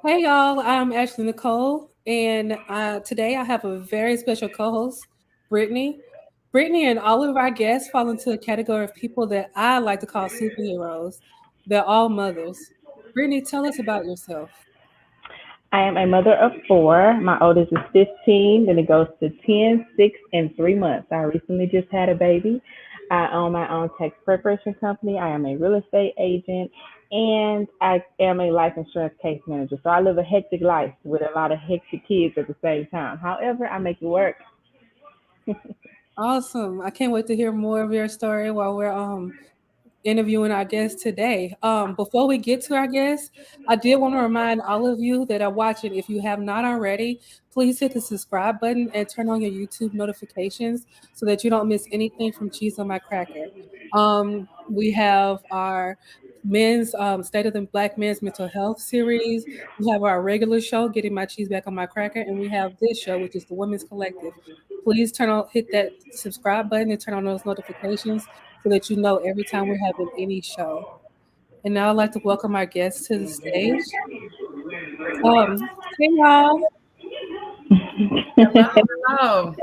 Hey y'all, I'm Ashley Nicole, and today I have a very special co-host, Brittany. Brittany and all of our guests fall into a category of people that I like to call superheroes. They're all mothers. Brittany, tell us about yourself. I am a mother of four. My oldest is 15, then it goes to 10, 6, and 3 months. I recently just had a baby. I own my own tax preparation company. I am a real estate agent, and I am a life insurance case manager. So I live a hectic life with a lot of hectic kids at the same time. However, I make it work. Awesome! I can't wait to hear more of your story while we're interviewing our guest today. Before we get to our guest, I did want to remind all of you that are watching, if you have not already, please hit the subscribe button and turn on your YouTube notifications so that you don't miss anything from Cheese on My Cracker. We have our men's State of the Black Men's Mental Health series. We have our regular show, Getting My Cheese Back on My Cracker, and we have this show, which is the Women's Collective. Please hit that subscribe button and turn on those notifications so that you know every time we're having any show. And now I'd like to welcome our guests to the stage. Hey y'all. Hello,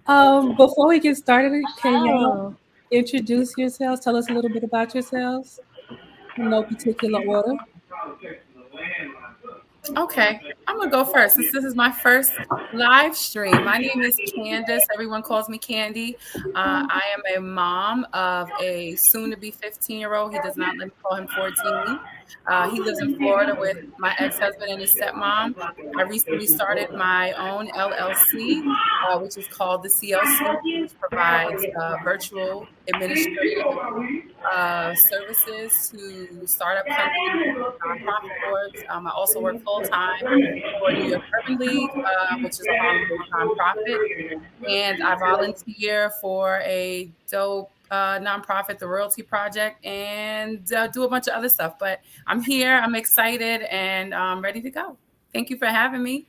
hello. Before we get started, can y'all Oh. introduce yourselves? Tell us a little bit about yourselves in no particular order. Okay, I'm gonna go first since this is my first live stream. My name is Candace. Everyone calls me Candy. I am a mom of a soon-to-be 15-year-old. He does not let me call him 14. He lives in Florida with my ex-husband and his stepmom. I recently started my own LLC, which is called the CLC, which provides virtual administrative services to startup companies, nonprofit orgs. I also work full time for New York Urban League, which is a Harlem-based nonprofit, and I volunteer for a dope nonprofit, the Royalty Project, and do a bunch of other stuff. But I'm here. I'm excited and ready to go. Thank you for having me.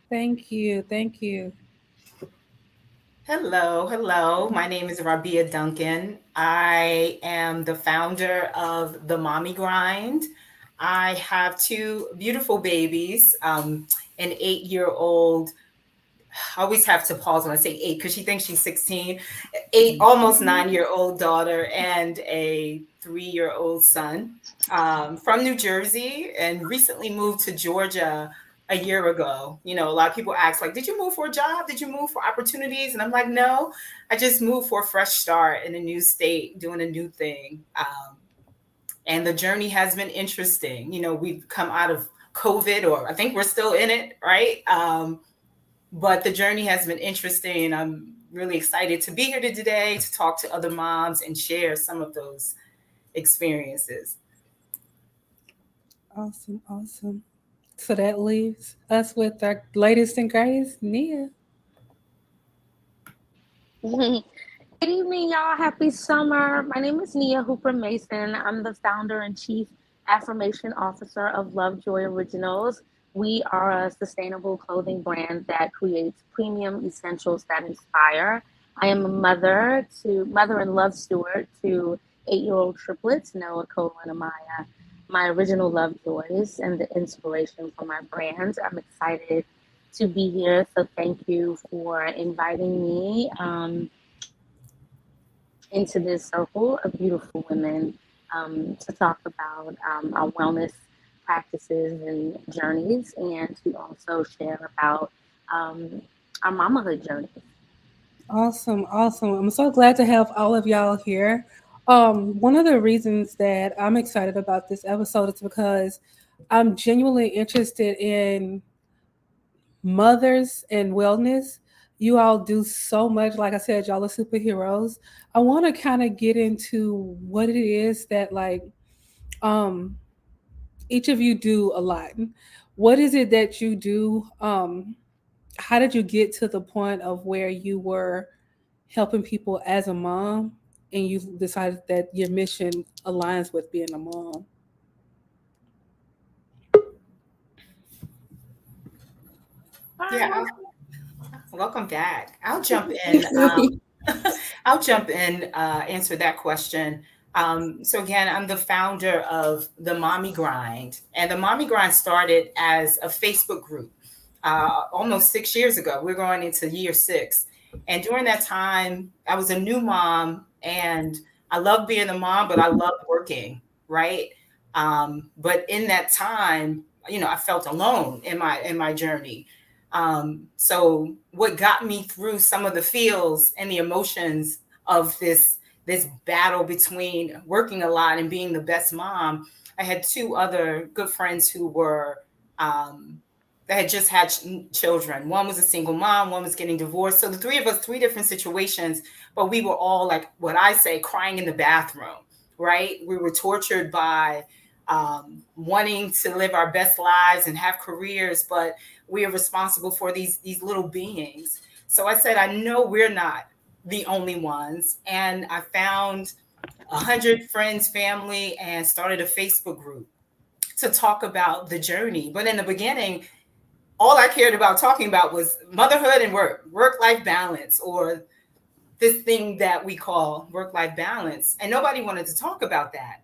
Thank you. Thank you. Hello, hello. My name is Rabia Duncan. I am the founder of The Mommy Grind. I have two beautiful babies, an 8-year-old. I always have to pause when I say eight because she thinks she's 16, eight, almost 9-year-old daughter, and a 3-year-old son from New Jersey and recently moved to Georgia a year ago. You know, a lot of people ask, like, did you move for a job? Did you move for opportunities? And I'm like, no, I just moved for a fresh start in a new state, doing a new thing. And the journey has been interesting. You know, we've come out of COVID, or I think we're still in it, right? But the journey has been interesting. I'm really excited to be here today to talk to other moms and share some of those experiences. Awesome. Awesome. So that leaves us with our latest and greatest, Nia. Good evening, y'all. Happy summer. My name is Nia Hooper Mason. I'm the founder and chief affirmation officer of Lovejoy Originals. We are a sustainable clothing brand that creates premium essentials that inspire. I am a mother and love steward to 8-year-old triplets, Noah, Cole, and Amaya. My original Lovejoys and the inspiration for my brand. I'm excited to be here. So thank you for inviting me into this circle of beautiful women to talk about our wellness practices and journeys, and to also share about our mamahood journey. Awesome, awesome. I'm so glad to have all of y'all here. One of the reasons that I'm excited about this episode is because I'm genuinely interested in mothers and wellness. You all do so much. Like I said, y'all are superheroes. I want to kind of get into what it is that um each of you do a lot. What is it that you do? How did you get to the point of where you were helping people as a mom and you decided that your mission aligns with being a mom? Yeah, welcome back. I'll jump in. I'll jump in, answer that question. So again, I'm the founder of the Mommy Grind, and the Mommy Grind started as a Facebook group almost 6 years ago. We're going into year 6, and during that time, I was a new mom, and I love being a mom, but I love working, right? But in that time, I felt alone in my journey. So what got me through some of the feels and the emotions of this battle between working a lot and being the best mom, I had 2 other good friends who were that had just had children. One was a single mom, one was getting divorced. So the 3 of us, 3 different situations, but we were all, like what I say, crying in the bathroom, right? We were tortured by wanting to live our best lives and have careers, but we are responsible for these little beings. So I said, I know we're not the only ones. And I found 100 friends, family, and started a Facebook group to talk about the journey. But in the beginning, all I cared about talking about was motherhood and work-life balance, or this thing that we call work-life balance. And nobody wanted to talk about that.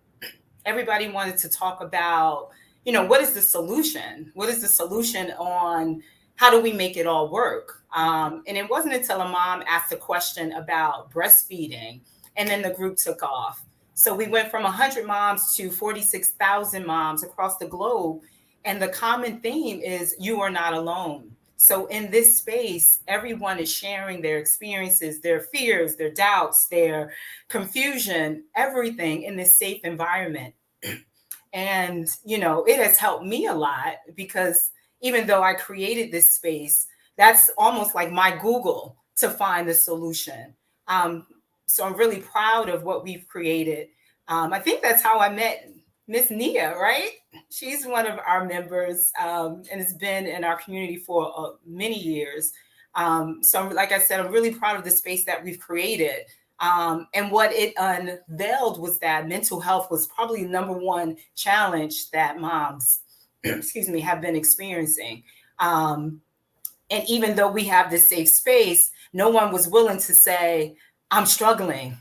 Everybody wanted to talk about, what is the solution? What is the solution on how do we make it all work? And it wasn't until a mom asked a question about breastfeeding, and then the group took off. So we went from 100 moms to 46,000 moms across the globe. And the common theme is you are not alone. So in this space, everyone is sharing their experiences, their fears, their doubts, their confusion, everything in this safe environment. And, it has helped me a lot, because even though I created this space, that's almost like my Google to find the solution. So I'm really proud of what we've created. I think that's how I met Miss Nia, right? She's one of our members, and has been in our community for many years. So like I said, I'm really proud of the space that we've created. And what it unveiled was that mental health was probably the number one challenge that moms, have been experiencing. And even though we have this safe space, no one was willing to say, I'm struggling,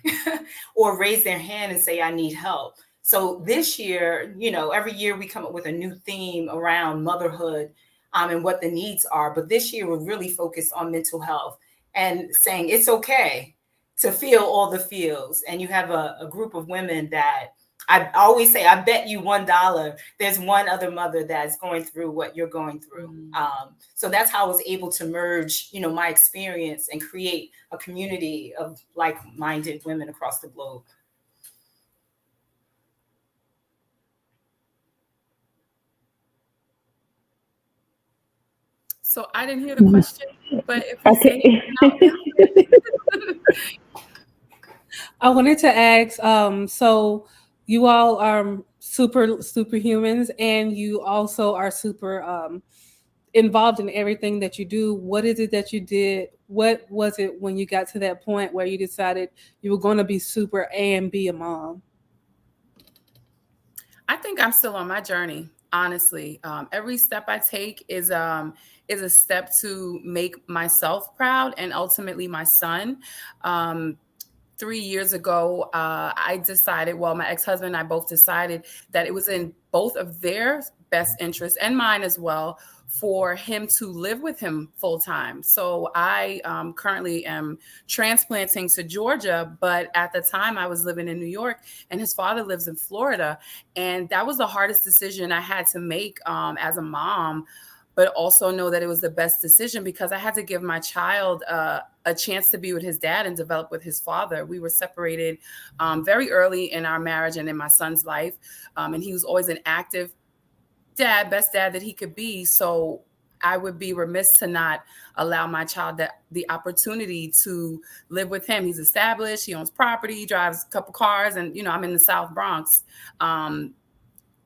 or raise their hand and say, I need help. So this year, every year we come up with a new theme around motherhood, and what the needs are. But this year we're really focused on mental health and saying it's okay to feel all the feels. And you have a group of women that I always say, I bet you $1 there's one other mother that's going through what you're going through. So that's how I was able to merge, my experience and create a community of like-minded women across the globe. So I didn't hear the question, but if you say it, I wanted to ask, so you all are superhumans, and you also are super involved in everything that you do. What is it that you did? What was it when you got to that point where you decided you were going to be super and be a mom? I think I'm still on my journey. Honestly, every step I take is a step to make myself proud, and ultimately my son. 3 years ago, I decided, well, my ex-husband and I both decided that it was in both of their best interests, and mine as well, for him to live with him full time. So I currently am transplanting to Georgia, but at the time I was living in New York, and his father lives in Florida. And that was the hardest decision I had to make as a mom, but also know that it was the best decision, because I had to give my child a chance to be with his dad and develop with his father. We were separated very early in our marriage and in my son's life. And he was always an active dad, best dad that he could be. So I would be remiss to not allow my child the opportunity to live with him. He's established, he owns property, he drives a couple cars, and, I'm in the South Bronx. And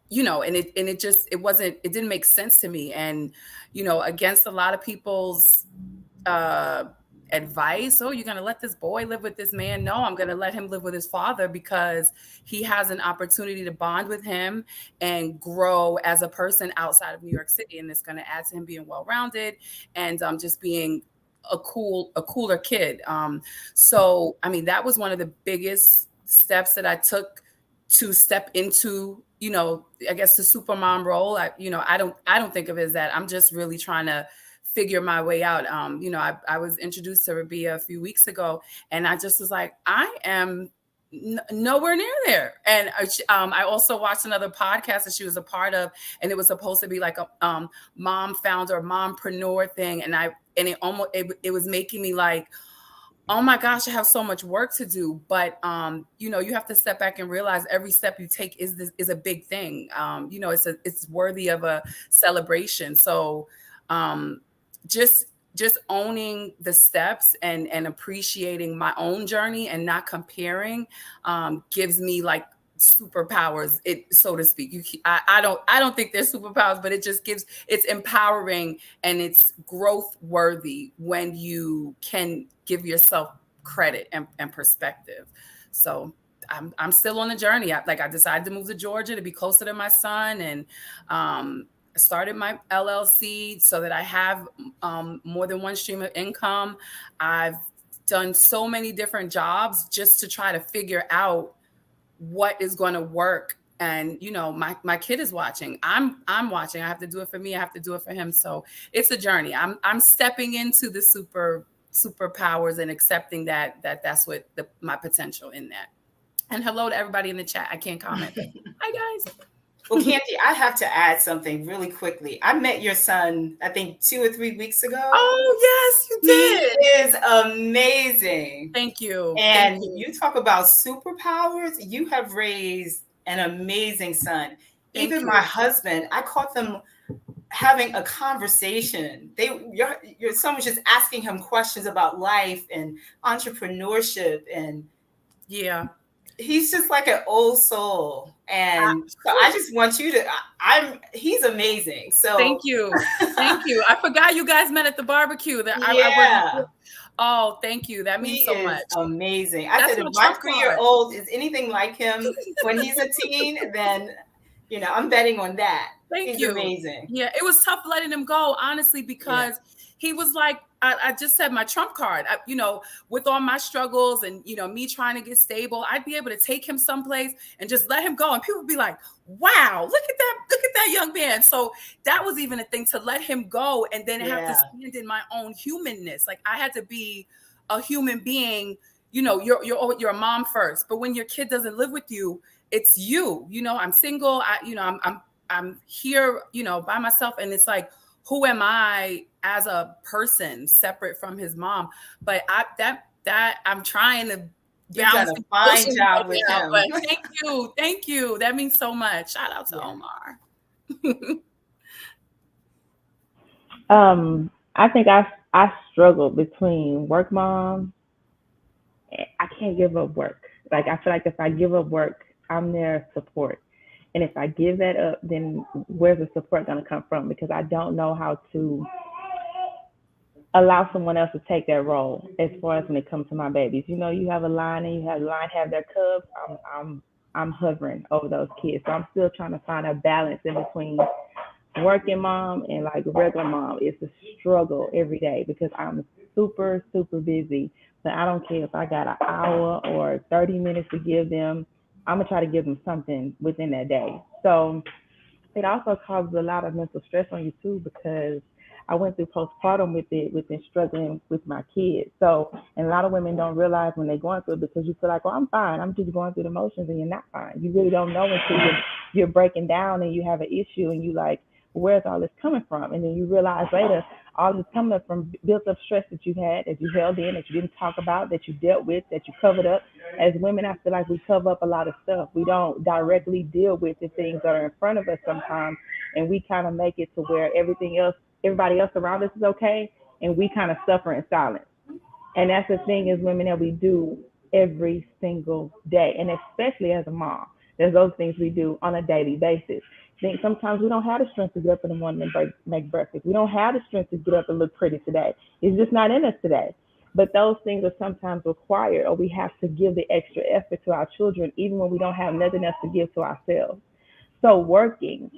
it didn't make sense to me. And, against a lot of people's advice, oh, you're going to let this boy live with this man? No, I'm going to let him live with his father, because he has an opportunity to bond with him and grow as a person outside of New York City. And it's going to add to him being well-rounded and just being a cooler kid. So, I mean, that was one of the biggest steps that I took to step into, I guess the super mom role. I don't think of it as that. I'm just really trying to figure my way out. I was introduced to Rabia a few weeks ago, and I just was like, I am nowhere near there. And I also watched another podcast that she was a part of, and it was supposed to be like a mom founder, mompreneur thing, and it was making me like, oh my gosh, I have so much work to do. But you have to step back and realize every step you take is a big thing. It's worthy of a celebration. So just owning the steps and appreciating my own journey and not comparing gives me like superpowers, so to speak. I don't think they're superpowers, but it's empowering and it's growth worthy when you can give yourself credit and perspective. So I'm still on the journey. I decided to move to Georgia to be closer to my son, and started my LLC so that I have more than one stream of income. I've done so many different jobs just to try to figure out what is going to work. And my kid is watching. I'm watching. I have to do it for me. I have to do it for him. So it's a journey. I'm stepping into the superpowers and accepting that's what my potential in that. And hello to everybody in the chat. I can't comment. Hi guys. Well, Candy, I have to add something really quickly. I met your son, I think 2 or 3 weeks ago. Oh, yes, you did. He is amazing. Thank you. And you talk about superpowers. You have raised an amazing son. Even my husband, I caught them having a conversation. Your son was just asking him questions about life and entrepreneurship. And yeah, he's just like an old soul. And so I just want you to, he's amazing. So thank you. Thank you. I forgot you guys met at the barbecue. Oh, thank you. That means so much. Amazing. I said, if my 3-year-old is anything like him when he's a teen, then, I'm betting on that. He's you. Amazing. Yeah, it was tough letting him go, honestly, because he was like, I just said my trump card, with all my struggles and, me trying to get stable, I'd be able to take him someplace and just let him go. And people would be like, wow, look at that young man. So that was even a thing, to let him go and then have to stand in my own humanness. Like I had to be a human being. You're a mom first, but when your kid doesn't live with you, it's you. I'm single. I'm here, by myself, and it's like, who am I as a person separate from his mom? But I'm trying to balance. A fine job with him. But thank you. That means so much. Shout out to Omar. I think I struggle between work mom. I can't give up work. Like I feel like if I give up work, I'm their support. And if I give that up, then where's the support going to come from? Because I don't know how to allow someone else to take that role as far as when it comes to my babies. You have a line and you have a line have their cubs. I'm hovering over those kids. So I'm still trying to find a balance in between working mom and like regular mom. It's a struggle every day because I'm super, super busy. But I don't care if I got an hour or 30 minutes to give them. I'm gonna try to give them something within that day. So it also causes a lot of mental stress on you too, because I went through postpartum within struggling with my kids. So, and a lot of women don't realize when they're going through it, because you feel like, oh, I'm fine. I'm just going through the motions, and you're not fine. You really don't know until you're breaking down and you have an issue and you like, where's all this coming from? And then you realize later, all this coming up from built up stress that you had, that you held in, that you didn't talk about, that you dealt with, that you covered up. As women, I feel like we cover up a lot of stuff. We don't directly deal with the things that are in front of us sometimes, and we kind of make it to where everybody else around us is okay, and we kind of suffer in silence. And that's the thing as women that we do every single day, and especially as a mom. There's those things we do on a daily basis. Think sometimes we don't have the strength to get up in the morning and make breakfast. We don't have the strength to get up and look pretty today. It's just not in us today. But those things are sometimes required, or we have to give the extra effort to our children, even when we don't have nothing else to give to ourselves. So working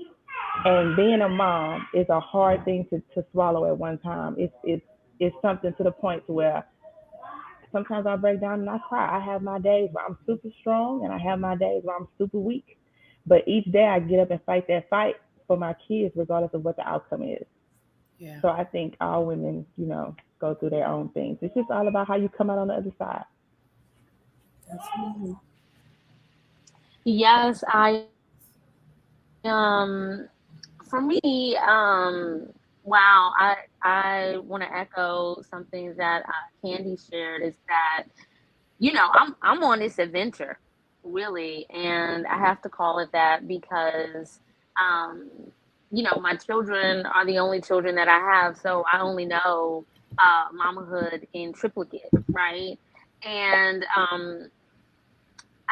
and being a mom is a hard thing to swallow at one time. It's something to the point to where Sometimes I break down and I cry. I have my days where I'm super strong and I have my days where I'm super weak. But each day I get up and fight that fight for my kids, regardless of what the outcome is. Yeah. So I think all women, go through their own things. It's just all about how you come out on the other side. Absolutely. Yes, um for me, wow, I want to echo something that Candy shared is that I'm on this adventure, really, and I have to call it that because um, my children are the only children that I have, so I only know mamahood in triplicate, right? And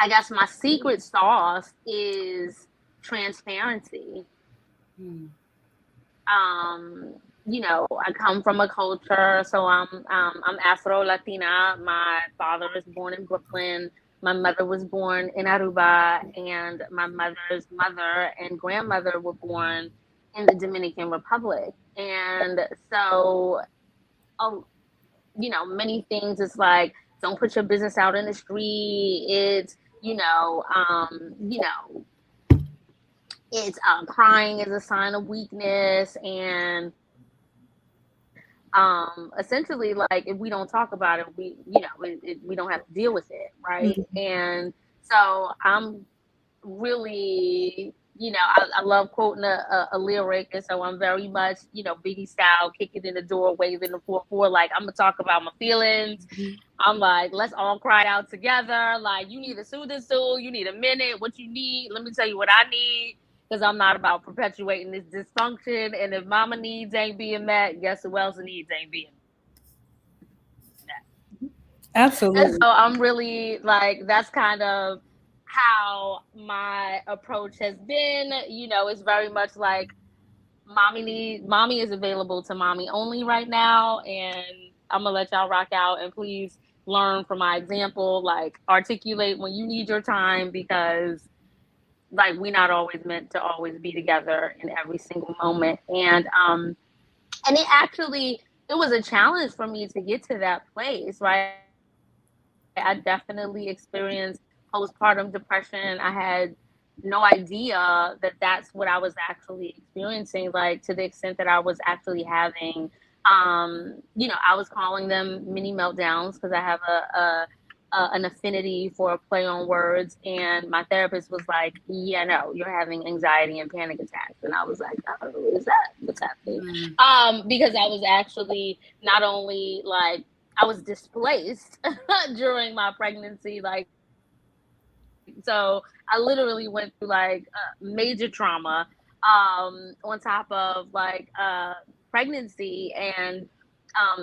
I guess my secret sauce is transparency. Mm. I come from a culture, so I'm Afro Latina. My father was born in Brooklyn. My mother was born in Aruba, and my mother's mother and grandmother were born in the Dominican Republic. And so, oh, many things. It's like don't put your business out in the street. It's it's crying is a sign of weakness, and essentially, like, if we don't talk about it, we don't have to deal with it, right? Mhm. And so I'm really, I love quoting a lyric, and so I'm very much, Biggie style, kicking in the door, waving the 4-4, like I'm gonna talk about my feelings. I'm like, let's all cry out together. Like, you need a soothing stool, you need a minute, what you need. Let me tell you what I need, because I'm not about perpetuating this dysfunction. And if mama needs ain't being met, guess who else needs ain't being met? And Absolutely. so I'm really like, that's kind of how my approach has been. It's very much like mommy is available to mommy only right now, and I'm gonna let y'all rock out, and please learn from my example, like articulate when you need your time, because like we're not always meant to always be together in every single moment. And it was a challenge for me to get to that place, right? I definitely experienced postpartum depression. I had no idea that that's what I was actually experiencing, like to the extent that I was actually having, I was calling them mini meltdowns because I have an affinity for a play on words. And my therapist was like, yeah, no, you're having anxiety and panic attacks. And I was like, oh, is that what's happening? Because I was actually not only like, I was displaced during my pregnancy. Like, so I literally went through like major trauma on top of like pregnancy and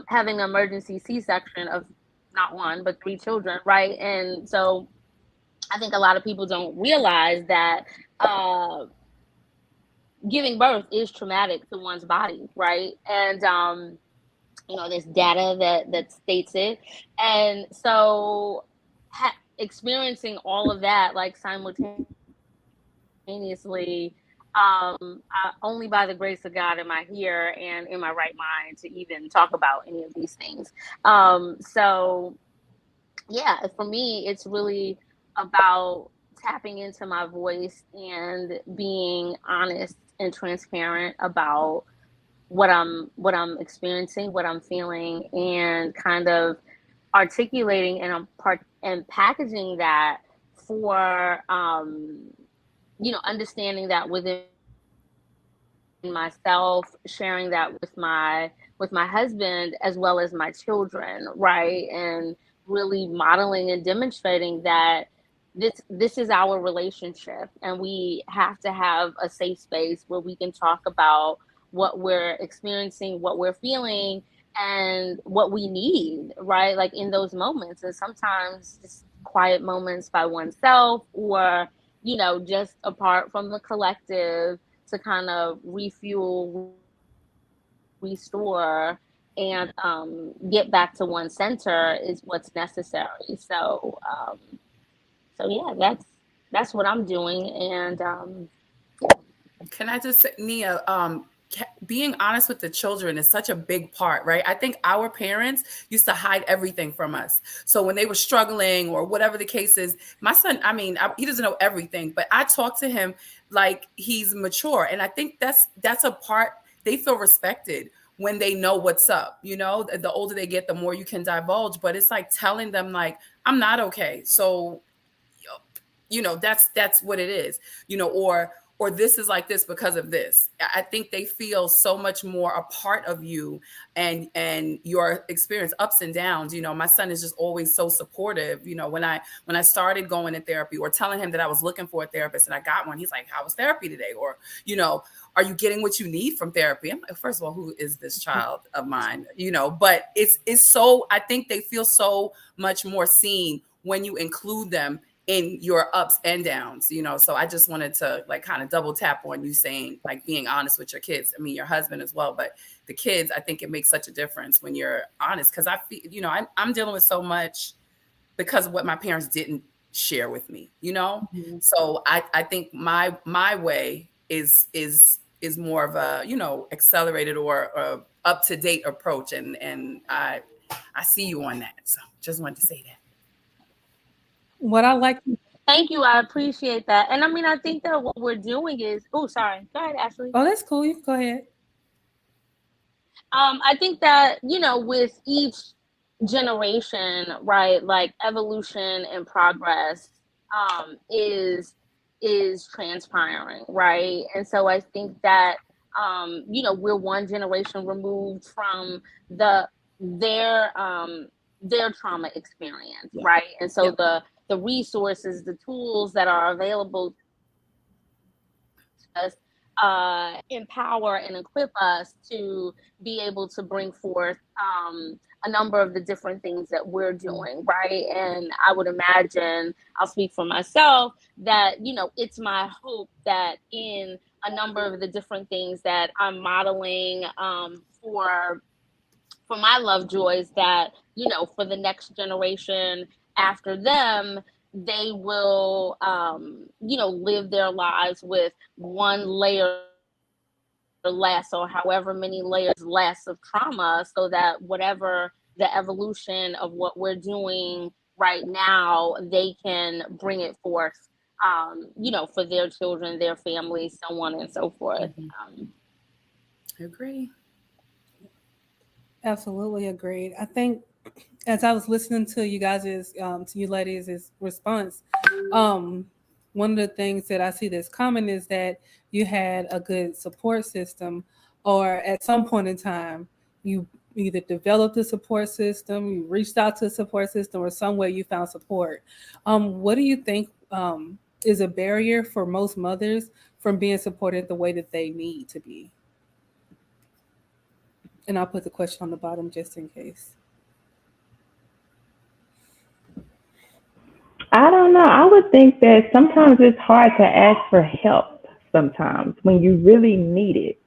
having an emergency C-section of not one, but 3 children, right? And so I think a lot of people don't realize that giving birth is traumatic to one's body, right? And there's data that states it. And so experiencing all of that like simultaneously, only by the grace of God am I here and in my right mind to even talk about any of these things. So yeah, for me, it's really about tapping into my voice and being honest and transparent about what I'm experiencing, what I'm feeling, and kind of articulating and packaging that for understanding that within myself, sharing that with my husband as well as my children, right? And really modeling and demonstrating that this is our relationship, and we have to have a safe space where we can talk about what we're experiencing, what we're feeling, and what we need, right? Like in those moments. And sometimes just quiet moments by oneself, or just apart from the collective, to kind of refuel, restore, and get back to one center is what's necessary. So yeah, that's what I'm doing. And Can I just say, Nia, being honest with the children is such a big part, right? I think our parents used to hide everything from us. So when they were struggling or whatever the case is, my son, I mean, he doesn't know everything, but I talk to him like he's mature. And I think that's a part. They feel respected when they know what's up. You know, the older they get, the more you can divulge, but it's like telling them like, I'm not okay. So, you know, that's what it is, you know, or this is like this because of this. I think they feel so much more a part of you and your experience, ups and downs. You know, my son is just always so supportive. You know, when I started going to therapy or telling him that I was looking for a therapist and I got one, he's like, how was therapy today? Or, you know, are you getting what you need from therapy? I'm like, first of all, who is this child of mine? You know, but it's so, I think they feel so much more seen when you include them in your ups and downs, you know. So I just wanted to like kind of double tap on you saying like being honest with your kids. I mean, your husband as well, but the kids, I think it makes such a difference when you're honest. Cause I feel, you know, I'm dealing with so much because of what my parents didn't share with me, you know? Mm-hmm. So I think my way is more of a, you know, accelerated or up-to-date approach. And I see you on that. So just wanted to say that. What I like. Thank you. I appreciate that. And I mean, I think that what we're doing is, oh, sorry. Go ahead, Ashley. Oh, that's cool. You can go ahead. I think that, you know, with each generation, right, like evolution and progress is transpiring, right? And so I think that, you know, we're one generation removed from their trauma experience, yeah. Right? And so yeah. The resources, the tools that are available to us empower and equip us to be able to bring forth a number of the different things that we're doing, right? And I would imagine, I'll speak for myself, that, you know, it's my hope that in a number of the different things that I'm modeling for my Lovejoys, that, you know, for the next generation after them, they will, you know, live their lives with one layer less or however many layers less of trauma, so that whatever the evolution of what we're doing right now, they can bring it forth, you know, for their children, their families, so on and so forth. I agree. Absolutely agreed. I think as I was listening to you guys' to you ladies' response, one of the things that I see that's common is that you had a good support system, or at some point in time, you either developed a support system, you reached out to a support system, or some way you found support. What do you think is a barrier for most mothers from being supported the way that they need to be? And I'll put the question on the bottom just in case. I don't know. I would think that sometimes it's hard to ask for help sometimes when you really need it.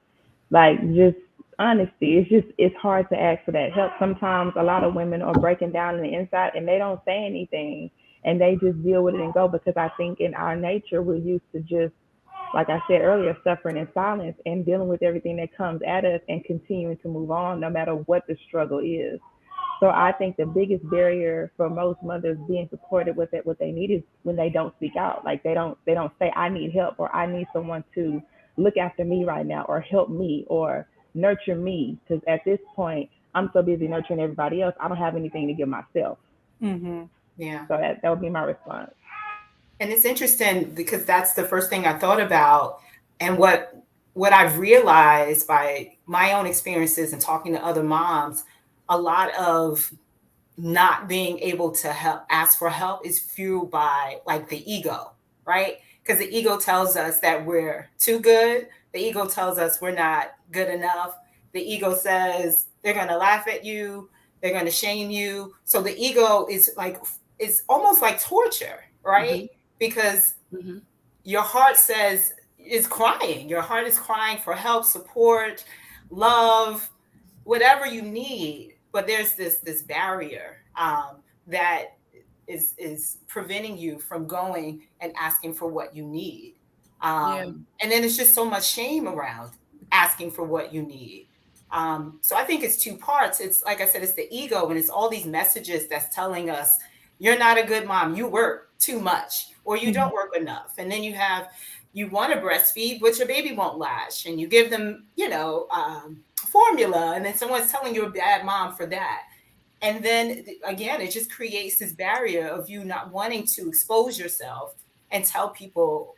Like, just honesty. It's hard to ask for that help. Sometimes a lot of women are breaking down on the inside and they don't say anything and they just deal with it and go, because I think in our nature, we're used to just, like I said earlier, suffering in silence and dealing with everything that comes at us and continuing to move on no matter what the struggle is. So I think the biggest barrier for most mothers being supported with it, what they need, is when they don't speak out. Like they don't say, I need help, or I need someone to look after me right now, or help me, or nurture me. Because at this point, I'm so busy nurturing everybody else, I don't have anything to give myself. Mm-hmm. Yeah. So that would be my response. And it's interesting because that's the first thing I thought about. And what I've realized by my own experiences and talking to other moms, a lot of not being able to ask for help is fueled by like the ego, right? Because the ego tells us that we're too good. The ego tells us we're not good enough. The ego says they're going to laugh at you. They're going to shame you. So the ego is almost like torture, right? Mm-hmm. Because your heart is crying. Your heart is crying for help, support, love, whatever you need. But there's this barrier that is preventing you from going and asking for what you need. And then it's just so much shame around asking for what you need. So I think it's two parts. It's like I said, it's the ego, and it's all these messages that's telling us you're not a good mom, you work too much, or you don't work enough. And then you want to breastfeed, but your baby won't latch, and you give them, formula, and then someone's telling you a bad mom for that. And then again, it just creates this barrier of you not wanting to expose yourself and tell people,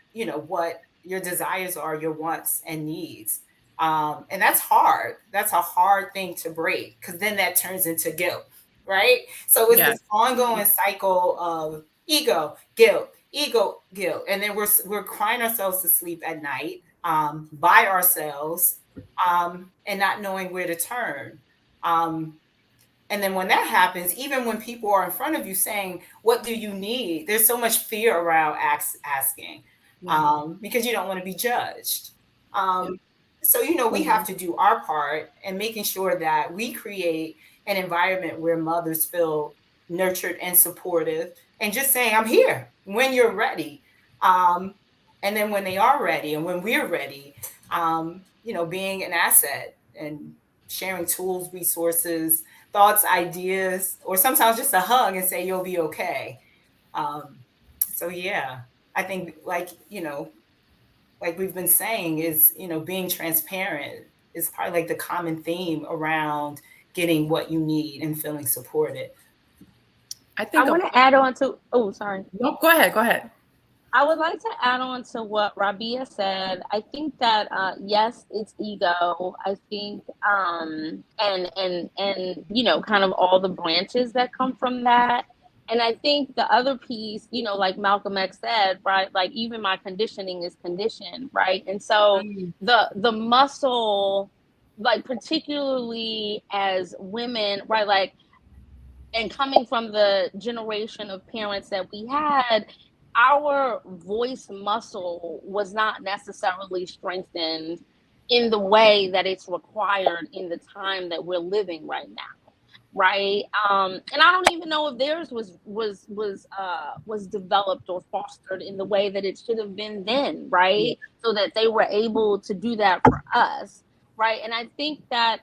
what your desires are, your wants and needs. And that's hard. That's a hard thing to break, because then that turns into guilt, right? So it's this ongoing cycle of ego, guilt, and then we're crying ourselves to sleep at night, by ourselves, and not knowing where to turn. And then when that happens, even when people are in front of you saying, "What do you need?" There's so much fear around asking, because you don't want to be judged. So, we have to do our part in making sure that we create an environment where mothers feel nurtured and supportive, and just saying, "I'm here when you're ready." And then when they are ready and when we're ready, being an asset and sharing tools, resources, thoughts, ideas, or sometimes just a hug and say, "You'll be okay." So yeah, I think like we've been saying is, being transparent is probably like the common theme around getting what you need and feeling supported. I think I want to add on to, sorry. No, go ahead. I would like to add on to what Rabia said. I think that yes, it's ego. I think and kind of all the branches that come from that. And I think the other piece, like Malcolm X said, right? Like even my conditioning is conditioned, right? And so the muscle, like particularly as women, right? Like, and coming from the generation of parents that we had, our voice muscle was not necessarily strengthened in the way that it's required in the time that we're living right now, right? And I don't even know if theirs was developed or fostered in the way that it should have been then, right? So that they were able to do that for us, right? And I think that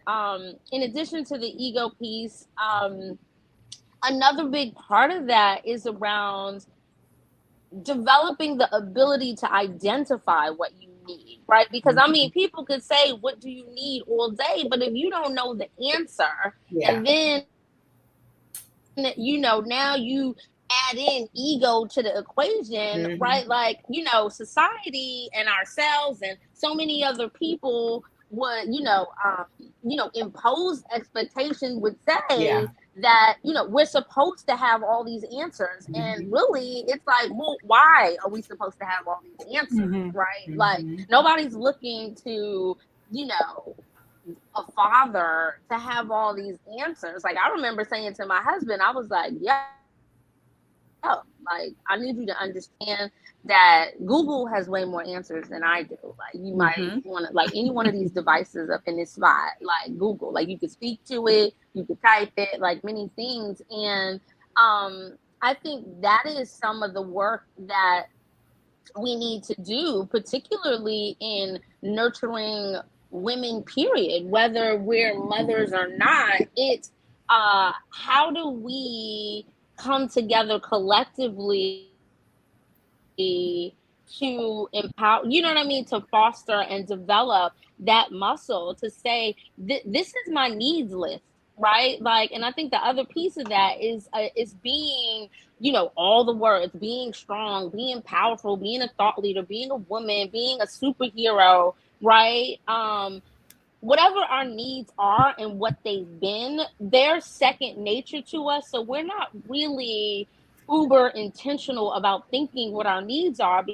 in addition to the ego piece, another big part of that is around developing the ability to identify what you need, right? Because I mean, people could say, "What do you need?" all day, but if you don't know the answer, and then now you add in ego to the equation, right? Like, society and ourselves and so many other people would, impose expectations, would say that, we're supposed to have all these answers. And really, it's like, well, why are we supposed to have all these answers, right? Like, nobody's looking to, a father to have all these answers. Like, I remember saying to my husband, I was like, like, I need you to understand that Google has way more answers than I do. Like, you might want to, like, any one of these devices up in this spot, like Google, like you could speak to it, you could type it, like many things. And I think that is some of the work that we need to do, particularly in nurturing women, period, whether we're mothers or not. It's how do we come together collectively to empower, to foster and develop that muscle to say, this is my needs list, right? Like, and I think the other piece of that is being, all the words, being strong, being powerful, being a thought leader, being a woman, being a superhero, right? Whatever our needs are and what they've been, they're second nature to us. So we're not really uber intentional about thinking what our needs are,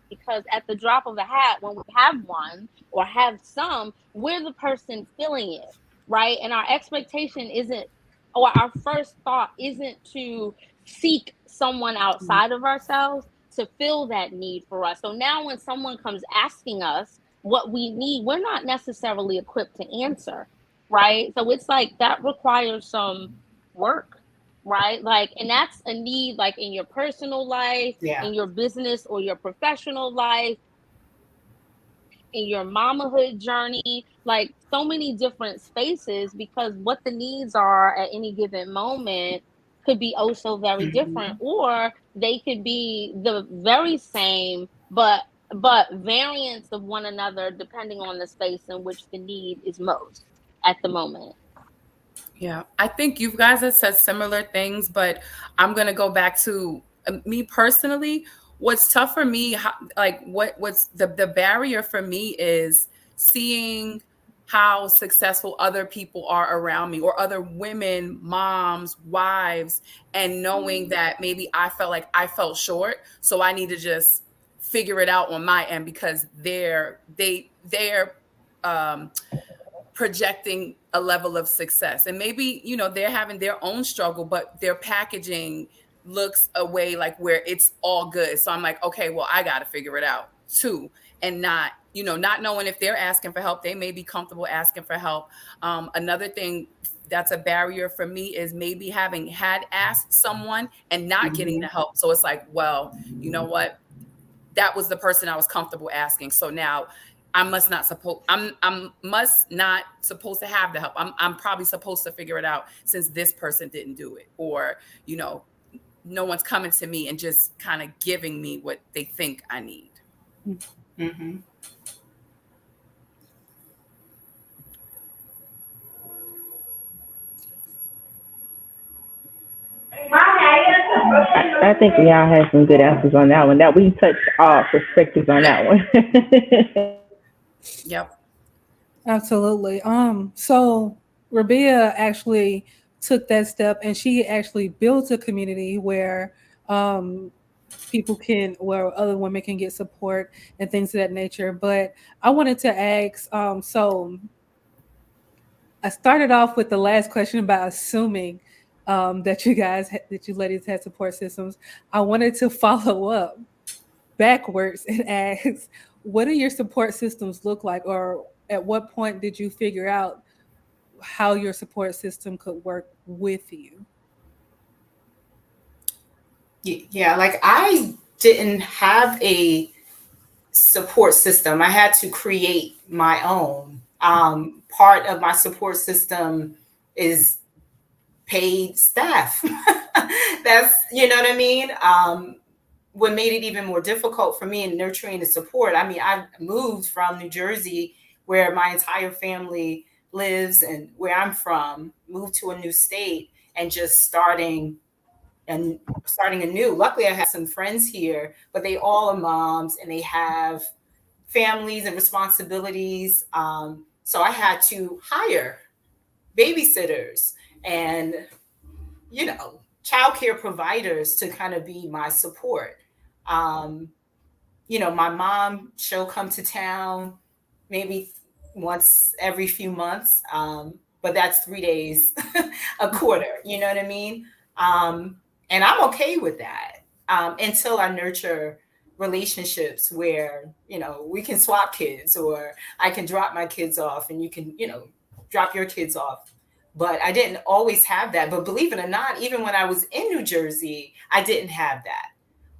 because at the drop of a hat, when we have one or have some, we're the person feeling it, right? And our expectation isn't, or our first thought isn't to seek someone outside of ourselves to fill that need for us. So now when someone comes asking us what we need, we're not necessarily equipped to answer, right? So it's like that requires some work, right? Like, and that's a need, like in your personal life, in your business or your professional life. in your mamahood journey, like so many different spaces, because what the needs are at any given moment could be also very different, Mhm. or they could be the very same, but variants of one another depending on the space in which the need is most at the moment. Yeah, I think you guys have said similar things, but I'm gonna go back to me personally. What's tough for me, like what's the barrier for me is seeing how successful other people are around me, or other women, moms, wives, and knowing that maybe I felt like I felt short, so I need to just figure it out on my end because they're um projecting a level of success, and maybe they're having their own struggle, but their packaging looks a way like where it's all good. So I'm like, okay, well, I got to figure it out too, and not knowing if they're asking for help, they may be comfortable asking for help. Another thing that's a barrier for me is maybe having had asked someone and not getting the Mhm. help, so it's like, well, you know what, that was the person I was comfortable asking. So now I'm must not supposed to have the help. I'm probably supposed to figure it out since this person didn't do it, or no one's coming to me and just kind of giving me what they think I need. Mhm. I think we all had some good answers on that one. That we touched all perspectives on that one. Yep. Absolutely. So Rabia actually took that step and she actually built a community where um where other women can get support and things of that nature. But I wanted to ask, so I started off with the last question about assuming that that you ladies had support systems. I wanted to follow up backwards and ask, what do your support systems look like, or at what point did you figure out how your support system could work with you? Yeah, like I didn't have a support system. I had to create my own. Part of my support system is paid staff. That's, you know what I mean? What made it even more difficult for me in nurturing the support, I mean, I moved from New Jersey, where my entire family lives and where I'm from, moved to a new state and just starting anew. Luckily, I have some friends here, but they all are moms and they have families and responsibilities. So I had to hire babysitters and, childcare providers to kind of be my support. Um, my mom, she'll come to town maybe once every few months, but that's 3 days a quarter. You know what I mean? And I'm okay with that until I nurture relationships where we can swap kids, or I can drop my kids off and you can drop your kids off. But I didn't always have that. But believe it or not, even when I was in New Jersey, I didn't have that.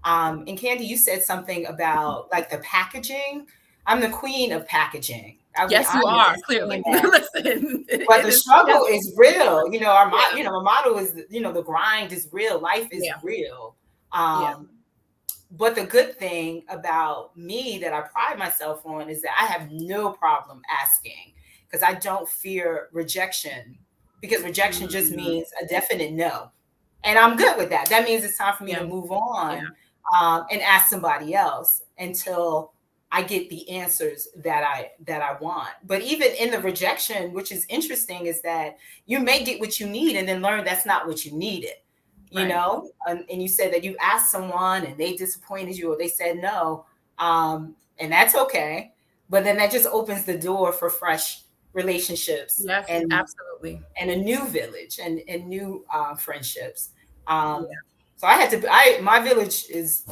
And Candy, you said something about like the packaging. I'm the queen of packaging. I'll be Yes, you honest are, in saying clearly. that. Listen, But it the is. struggle Yes. is real. Yeah. My motto is, the grind is real. Life is Yeah. real. Yeah. But the good thing about me that I pride myself on is that I have no problem asking, because I don't fear rejection, because rejection just Mhm. means a definite no. And I'm good with that. That means it's time for me to Yeah. move Yeah. on, and ask somebody else until I get the answers that I want. But even in the rejection, which is interesting, is that you may get what you need and then learn that's not what you needed. Right. And you said that you asked someone and they disappointed you or they said no, and that's okay. But then that just opens the door for fresh relationships Yes, and absolutely. a new village and new friendships. Yeah. So I had to. My village is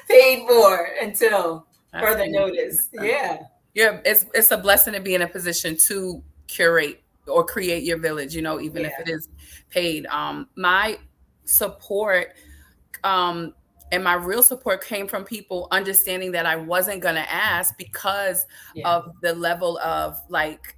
paid for until That's further amazing. notice. Yeah. Yeah, it's a blessing to be in a position to curate or create your village, even if Yeah. it is paid. My support, um, And my real support came from people understanding that I wasn't going to ask because Yeah. of the level of like,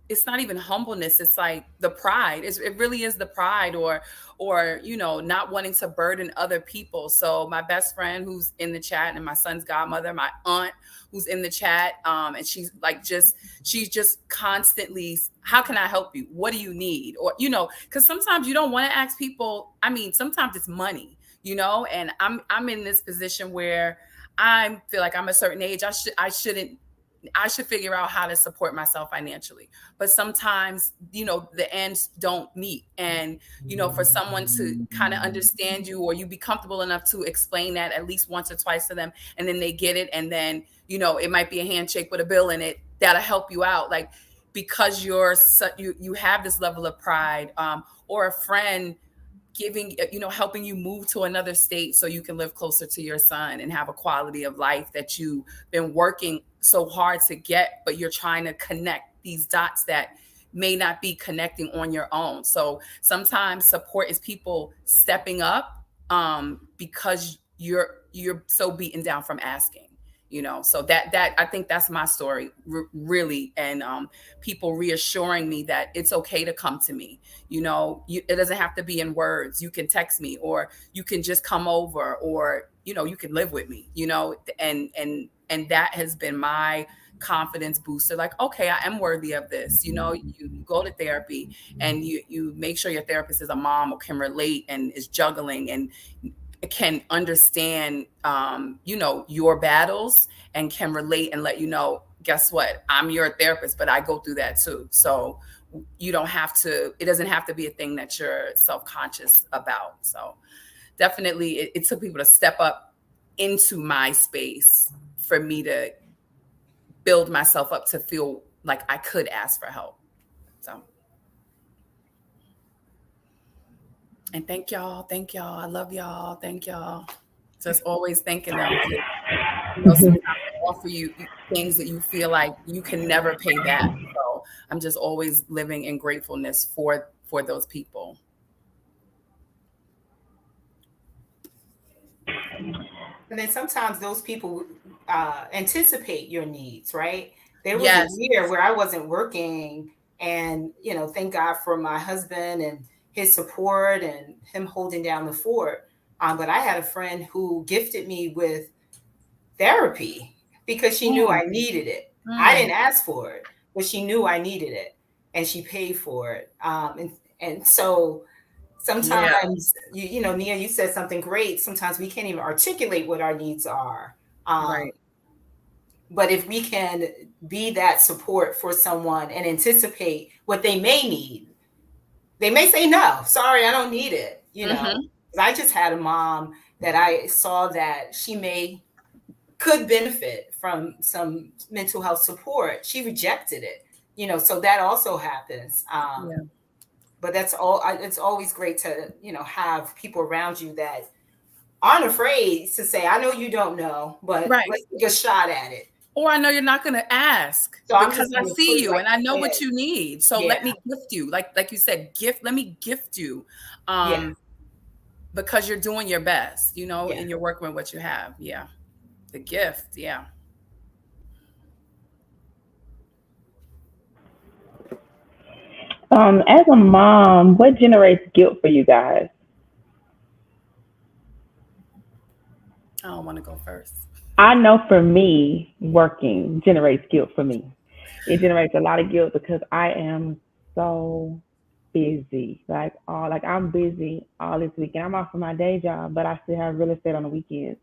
it's not even humbleness, it's like the pride. It really is the pride, or not wanting to burden other people. So my best friend who's in the chat, and my son's godmother, my aunt who's in the chat, and she's just constantly, how can I help you, what do you need? Or because sometimes you don't want to ask people. I mean, sometimes it's money, and I'm in this position where I feel like I'm a certain age. I should figure out how to support myself financially. But sometimes, the ends don't meet. And, for someone to kind of understand you, or you be comfortable enough to explain that at least once or twice to them, and then they get it. And then, it might be a handshake with a bill in it that'll help you out. Like, because you have this level of pride, or a friend giving, helping you move to another state so you can live closer to your son and have a quality of life that you've been working so hard to get, but you're trying to connect these dots that may not be connecting on your own. So sometimes support is people stepping up, because you're so beaten down from asking. So that I think that's my story, really. And people reassuring me that it's okay to come to me. It doesn't have to be in words. You can text me, or you can just come over, or you can live with me. And that has been my confidence booster. Like, okay, I am worthy of this. You go to therapy, and you make sure your therapist is a mom, or can relate and is juggling and can understand, your battles, and can relate and let you know, guess what? I'm your therapist, but I go through that too. So it doesn't have to be a thing that you're self-conscious about. So definitely it took people to step up into my space for me to build myself up to feel like I could ask for help. So. And thank y'all. I love y'all. Thank y'all. Just always thanking them. Sometimes they offer you things that you feel like you can never pay back. So I'm just always living in gratefulness for those people. And then sometimes those people anticipate your needs, right? There was Yes. a year where I wasn't working, and thank God for my husband and his support and him holding down the fort. But I had a friend who gifted me with therapy because she knew I needed it. I didn't ask for it, but she knew I needed it, and she paid for it. And so sometimes, Nia, you said something great. Sometimes we can't even articulate what our needs are. Right. But if we can be that support for someone and anticipate what they may need, they may say, no, sorry, I don't need it. I just had a mom that I saw that she could benefit from some mental health support. She rejected it, so that also happens. But that's all. It's always great to, have people around you that aren't afraid to say, I know you don't know, but let's take a shot at it. Or I know you're not going to ask, so because I see you and I know what you need. So let me gift you, like you said, let me gift you, because you're doing your best, and you're working with what you have. Yeah. The gift. Yeah. As a mom, what generates guilt for you guys? I don't want to go first. I know for me, working generates guilt for me. It generates a lot of guilt because I am so busy. I'm busy all this weekend. I'm off from my day job, but I still have real estate on the weekends.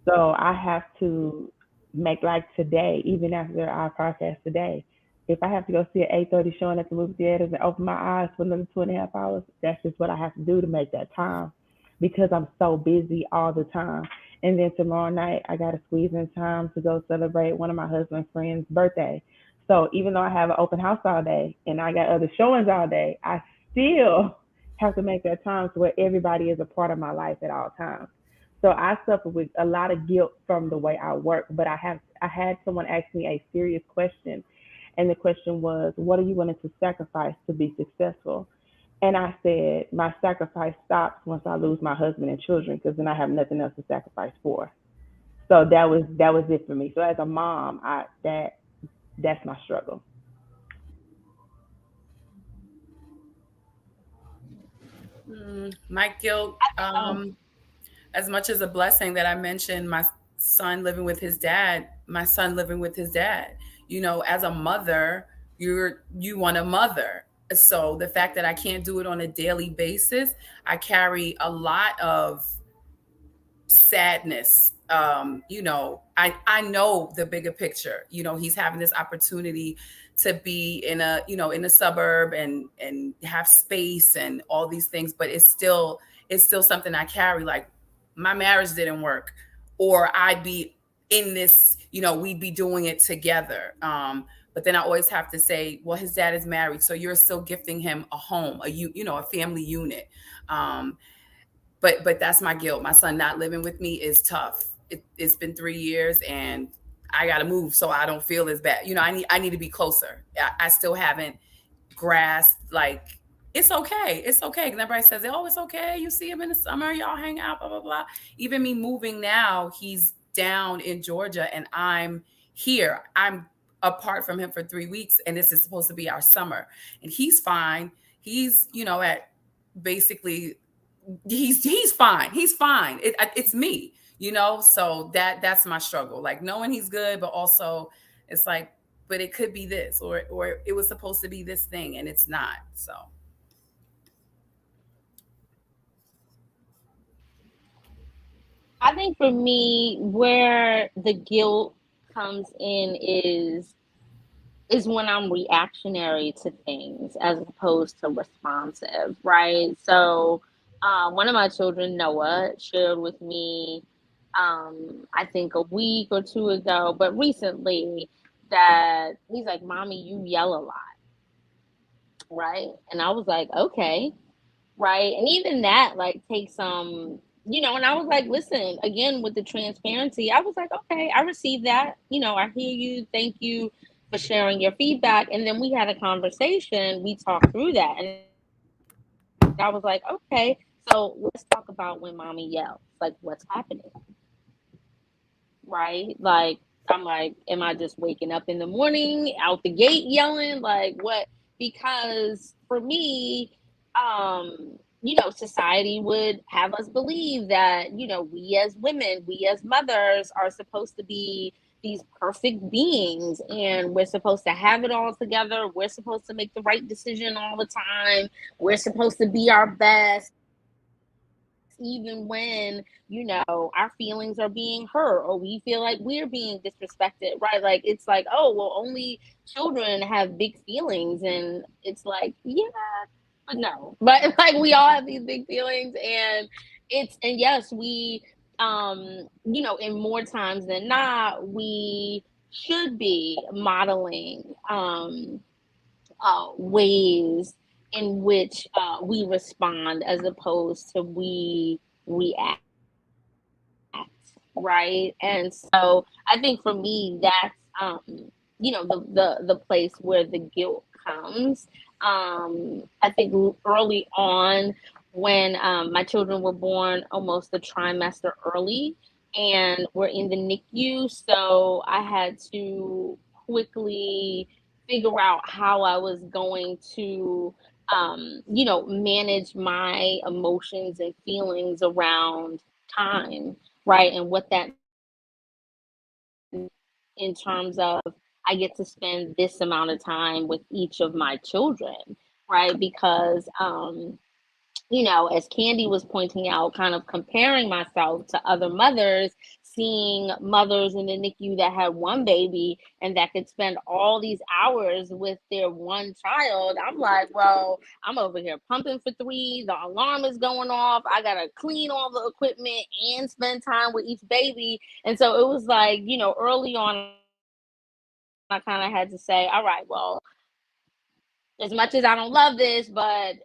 So I have to make, like today, even after our podcast today, if I have to go see an 8:30 showing at the movie theaters and open my eyes for another 2.5 hours, that's just what I have to do to make that time because I'm so busy all the time. And then tomorrow night, I got to squeeze in time to go celebrate one of my husband's friends' birthday. So even though I have an open house all day and I got other showings all day, I still have to make that time to where everybody is a part of my life at all times. So I suffer with a lot of guilt from the way I work, but I had someone ask me a serious question, and the question was, what are you willing to sacrifice to be successful? And I said, my sacrifice stops once I lose my husband and children, because then I have nothing else to sacrifice for. So that was it for me. So as a mom, that's my struggle. My guilt, Um, as much as a blessing that I mentioned, my son living with his dad, my son living with his dad. As a mother, you want a mother. So the fact that I can't do it on a daily basis, I carry a lot of sadness. I know the bigger picture. He's having this opportunity to be in a suburb and have space and all these things, but it's still something I carry. Like, my marriage didn't work, or I'd be in this, we'd be doing it together. But then I always have to say, well, his dad is married, so you're still gifting him a home, a family unit. Um, but that's my guilt. My son not living with me is tough. It's been 3 years, and I got to move so I don't feel as bad. I need to be closer. I still haven't grasped, like, it's okay. It's okay. 'Cause everybody says, oh, it's okay. You see him in the summer, y'all hang out, blah, blah, blah. Even me moving now, he's down in Georgia and I'm here. I'm apart from him for 3 weeks, and this is supposed to be our summer. And he's fine. He's, at basically he's fine. He's fine. It's me, so that's my struggle. Like, knowing he's good, but also it's like, but it could be this, or it was supposed to be this thing and it's not. So I think for me, where the guilt comes in is when I'm reactionary to things as opposed to responsive, right? So, one of my children, Noah, shared with me, I think a week or two ago, but recently, that he's like, "Mommy, you yell a lot," right? And I was like, "Okay." Right. And even that, like, takes some, and I was like, listen, again, with the transparency, I was like, okay, I received that. I hear you. Thank you for sharing your feedback. And then we had a conversation. We talked through that. And I was like, okay, so let's talk about when mommy yells. Like, what's happening? Right. Like, I'm like, am I just waking up in the morning out the gate yelling? Like, what? Because for me, society would have us believe that, we as women, we as mothers are supposed to be these perfect beings, and we're supposed to have it all together. We're supposed to make the right decision all the time. We're supposed to be our best, even when, our feelings are being hurt, or we feel like we're being disrespected, right? Like, it's like, oh, well, only children have big feelings. And it's like, yeah, but no, but like, we all have these big feelings. And yes, we, in more times than not, we should be modeling, ways in which, we respond as opposed to we react, right? And so I think for me, that's, the place where the guilt comes. I think early on, when, my children were born almost a trimester early, and were in the NICU, so I had to quickly figure out how I was going to, manage my emotions and feelings around time, right? And what that, in terms of, I get to spend this amount of time with each of my children, right? Because, as Candy was pointing out, kind of comparing myself to other mothers, seeing mothers in the NICU that had one baby and that could spend all these hours with their one child. I'm like, well, I'm over here pumping for three. The alarm is going off. I got to clean all the equipment and spend time with each baby. And so it was like, early on, I kind of had to say, all right, well, as much as I don't love this, but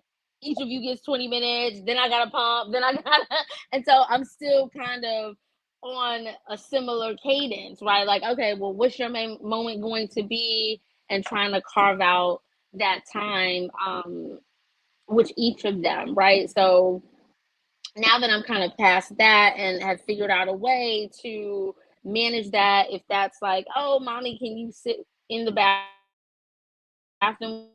each of you gets 20 minutes, then I gotta pump, then I gotta, and so I'm still kind of on a similar cadence, right? Like, okay, well, what's your main moment going to be? And trying to carve out that time, with each of them, right? So now that I'm kind of past that and have figured out a way to manage that, if that's like, oh, mommy, can you sit in the bathroom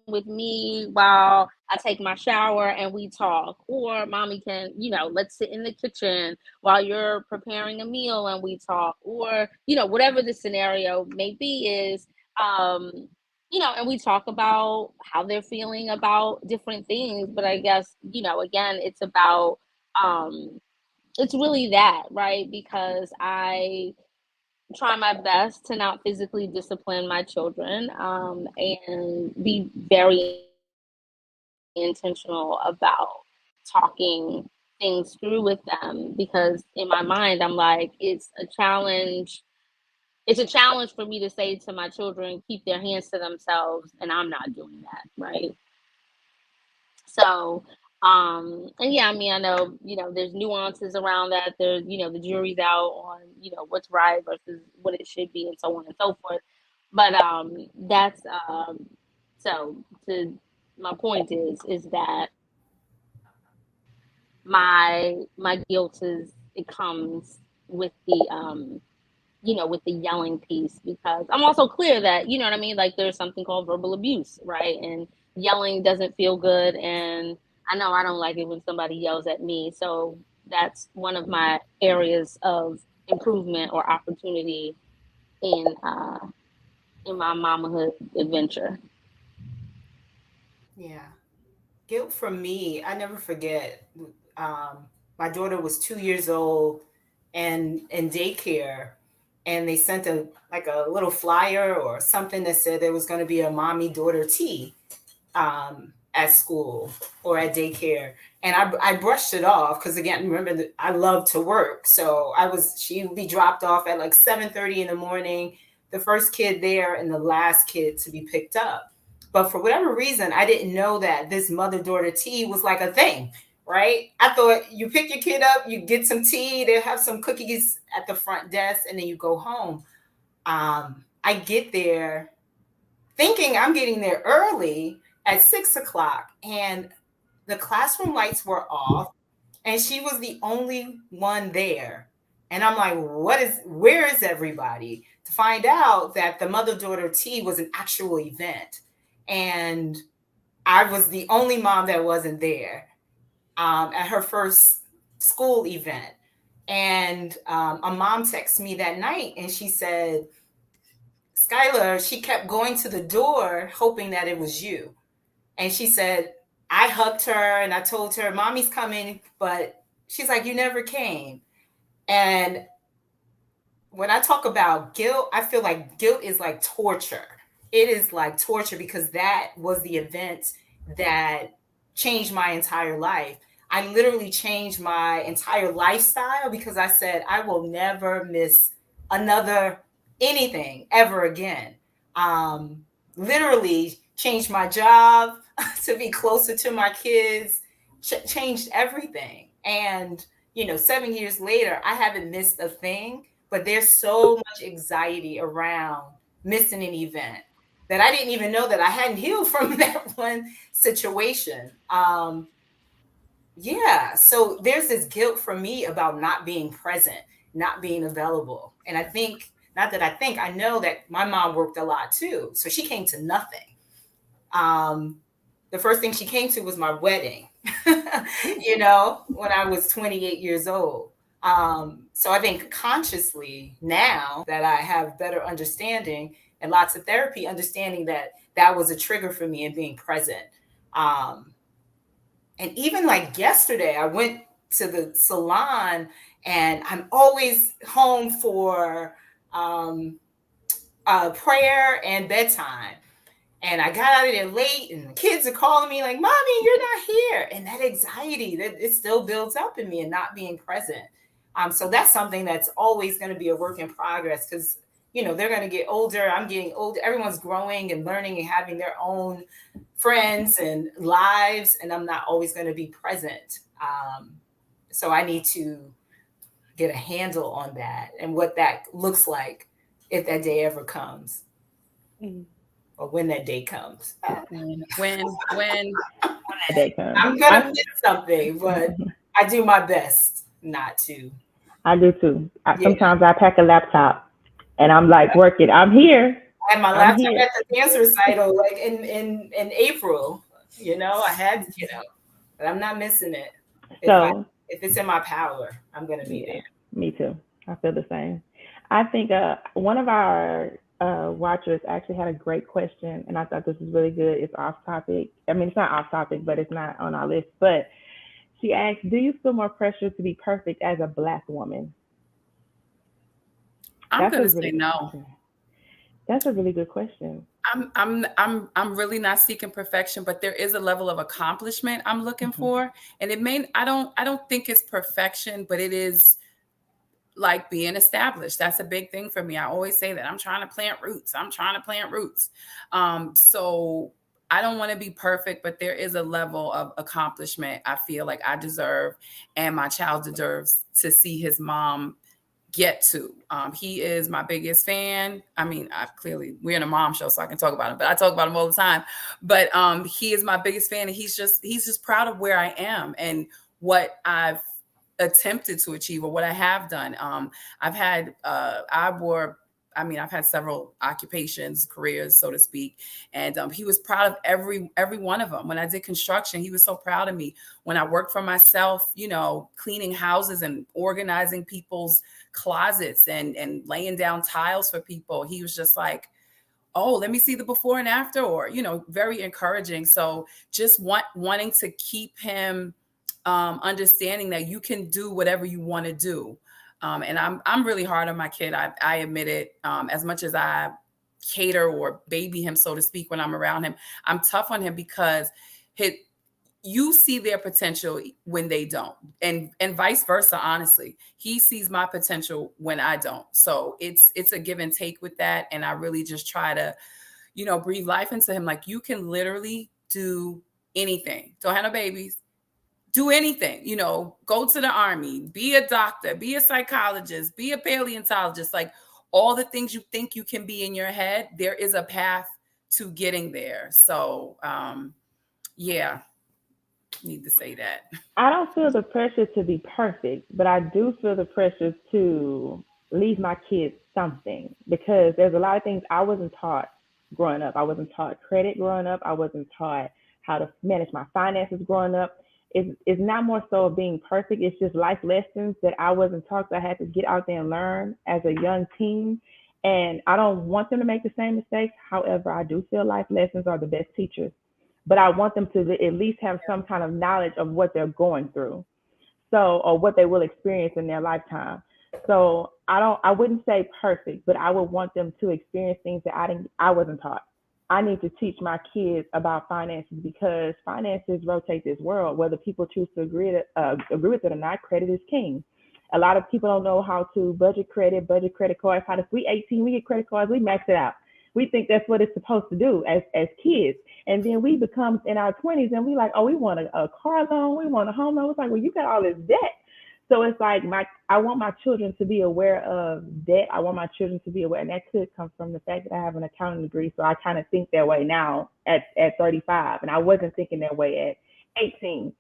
with me while I take my shower and we talk? Or mommy can, let's sit in the kitchen while you're preparing a meal and we talk. Or, whatever the scenario may be is, um, and we talk about how they're feeling about different things. But I guess, again, um, it's really that, right? Because I try my best to not physically discipline my children, and be very intentional about talking things through with them, because in my mind I'm like, it's a challenge for me to say to my children, keep their hands to themselves, and I'm not doing that, right? So, and yeah, I mean, I know, there's nuances around that. There's, the jury's out on, what's right versus what it should be, and so on and so forth. But that's so to my point is that my guilt is it comes with with the yelling piece, because I'm also clear that, you know what I mean, like there's something called verbal abuse, right? And yelling doesn't feel good, and I know I don't like it when somebody yells at me. So that's one of my areas of improvement or opportunity in my mamahood adventure. Yeah. Guilt for me, I never forget. My daughter was 2 years old and in daycare, and they sent a little flyer or something that said there was going to be a mommy daughter tea at school or at daycare. And I brushed it off because, again, remember that I love to work. So she would be dropped off at like 7:30 in the morning, the first kid there and the last kid to be picked up. But for whatever reason, I didn't know that this mother daughter tea was like a thing, right? I thought you pick your kid up, you get some tea, they have some cookies at the front desk, and then you go home. I get there thinking I'm getting there early at 6 o'clock, and the classroom lights were off, and she was the only one there. And I'm like, where is everybody? To find out that the mother daughter tea was an actual event. And I was the only mom that wasn't there at her first school event. And a mom texted me that night and she said, Skylar, she kept going to the door hoping that it was you. And she said, I hugged her and I told her, Mommy's coming, but she's like, you never came. And when I talk about guilt, I feel like guilt is like torture. It is like torture because that was the event that changed my entire life. I literally changed my entire lifestyle because I said, I will never miss another anything ever again. Literally changed my job to be closer to my kids, changed everything. And, 7 years later, I haven't missed a thing, but there's so much anxiety around missing an event that I didn't even know that I hadn't healed from that one situation. Yeah, so there's this guilt for me about not being present, not being available. And I think, not that I think, I know that my mom worked a lot too. So she came to nothing. Um, the first thing she came to was my wedding, when I was 28 years old. So I think consciously now that I have better understanding and lots of therapy, understanding that that was a trigger for me in being present. Um, and even like yesterday, I went to the salon and I'm always home for prayer and bedtime. And I got out of there late and the kids are calling me like, Mommy, you're not here. And that anxiety that it still builds up in me and not being present. So that's something that's always going to be a work in progress because, they're going to get older. I'm getting older. Everyone's growing and learning and having their own friends and lives. And I'm not always going to be present. So I need to get a handle on that and what that looks like if that day ever comes. Mhm. or when that day comes. When That day comes. I'm gonna miss something, but I do my best not to. I do too. Yeah. Sometimes I pack a laptop and I'm like working. I'm here. I had my I'm laptop here. at the dance recital like in April. I had but I'm not missing it. So If it's in my power, I'm gonna be yeah, there. me too. I feel the same. I think one of our watchers actually had a great question, and I thought this was really good. It's off topic. I mean, it's not off topic, but it's not on our list. But she asked, "Do you feel more pressure to be perfect as a Black woman?" I'm gonna say no. question. That's a really good question. I'm really not seeking perfection, but there is a level of accomplishment I'm looking for. And I don't think it's perfection, but it is like being established. That's a big thing for me. I always say that I'm trying to plant roots. So I don't want to be perfect, but there is a level of accomplishment I feel like I deserve, and my child deserves to see his mom get to. He is my biggest fan. I mean, we're in a mom show, so I can talk about him, but I talk about him all the time. But he is my biggest fan, and he's just proud of where I am and what I've attempted to achieve or what I have done. I've had I've had several occupations, careers, so to speak. And he was proud of every one of them. When I did construction, he was so proud of me. When I worked for myself, cleaning houses and organizing people's closets and laying down tiles for people, he was just like, oh, let me see the before and after, or, very encouraging. So just wanting to keep him understanding that you can do whatever you want to do. And I'm really hard on my kid. I admit it. As much as I cater or baby him, so to speak, when I'm around him, I'm tough on him because you see their potential when they don't, and vice versa. Honestly, he sees my potential when I don't. So it's a give and take with that. And I really just try to, breathe life into him. Like, you can literally do anything. Don't have no babies. Do anything, go to the Army, be a doctor, be a psychologist, be a paleontologist, like all the things you think you can be in your head, there is a path to getting there. So, yeah, need to say that. I don't feel the pressure to be perfect, but I do feel the pressure to leave my kids something, because there's a lot of things I wasn't taught growing up. I wasn't taught credit growing up. I wasn't taught how to manage my finances growing up. It's not more so of being perfect. It's just life lessons that I wasn't taught, that I had to get out there and learn as a young teen. And I don't want them to make the same mistakes. However, I do feel life lessons are the best teachers, but I want them to at least have some kind of knowledge of what they're going through. So, or what they will experience in their lifetime. So I wouldn't say perfect, but I would want them to experience things that I wasn't taught. I need to teach my kids about finances, because finances rotate this world. Whether people choose to agree with it or not, credit is king. A lot of people don't know how to budget credit cards. How to, we 18, we get credit cards, we max it out. We think that's what it's supposed to do as kids. And then we become in our 20s and we like, oh, we want a car loan, we want a home loan. It's like, well, you got all this debt. So it's like I want my children to be aware of debt. I want my children to be aware, and that could come from the fact that I have an accounting degree. So I kind of think that way now at 35, and I wasn't thinking that way at 18.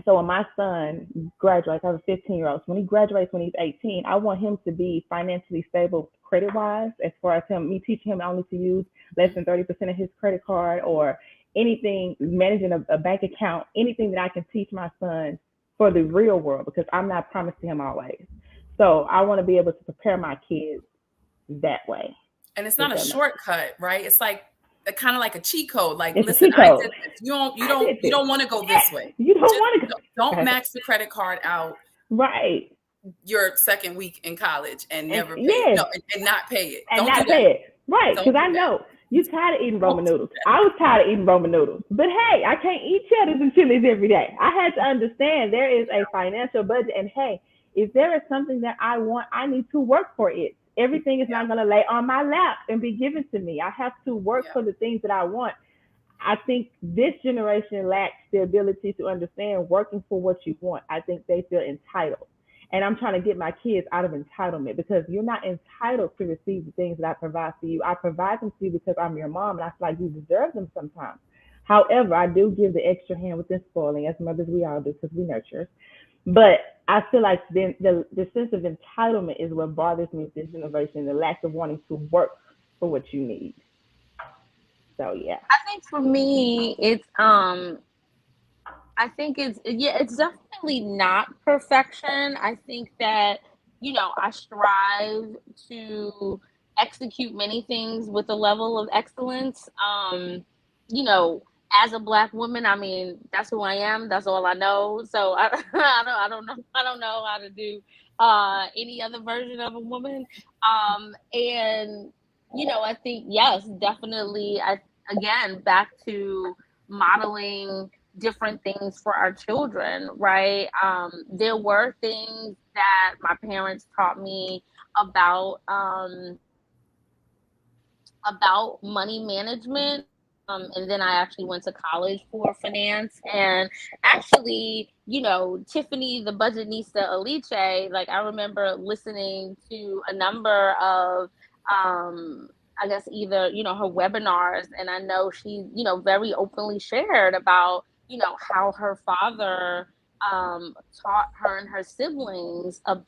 So when my son graduates, I have a 15-year-old. So when he graduates when he's 18, I want him to be financially stable credit-wise, as far as me teaching him only to use less than 30% of his credit card, or anything, managing a bank account, anything that I can teach my son for the real world, because I'm not promised to him always. So I want to be able to prepare my kids that way. And it's not a shortcut, right? It's like kind of like a cheat code. Like, it's listen, I did this. You don't want to go this way. You don't want to go. Don't max the credit card out. Right. Your second week in college and never pay it. No, and not pay it. And don't not pay it. Right. Because I know you're tired of eating ramen noodles. I was tired of eating ramen noodles. But hey, I can't eat cheddars and chilies every day. I had to understand there is a financial budget. And hey, if there is something that I want, I need to work for it. Everything is not going to lay on my lap and be given to me. I have to work for the things that I want. I think this generation lacks the ability to understand working for what you want. I think they feel entitled. And I'm trying to get my kids out of entitlement, because you're not entitled to receive the things that I provide for you. I provide them to you because I'm your mom, and I feel like you deserve them sometimes. However, I do give the extra hand with the spoiling, as mothers we all do, because we nurture. But I feel like the sense of entitlement is what bothers me with this generation, the lack of wanting to work for what you need. So yeah. I think for me, I think it's definitely not perfection. I think that, I strive to execute many things with a level of excellence. You know, as a black woman, I mean, that's who I am. That's all I know. So I don't know how to do any other version of a woman. And I think yes, definitely. Again, back to modeling different things for our children, right? There were things that my parents taught me about money management. And then I actually went to college for finance. And actually, Tiffany, the budgetnista Aliche, like I remember listening to a number of I guess either, her webinars. And I know she, very openly shared about, how her father taught her and her siblings um,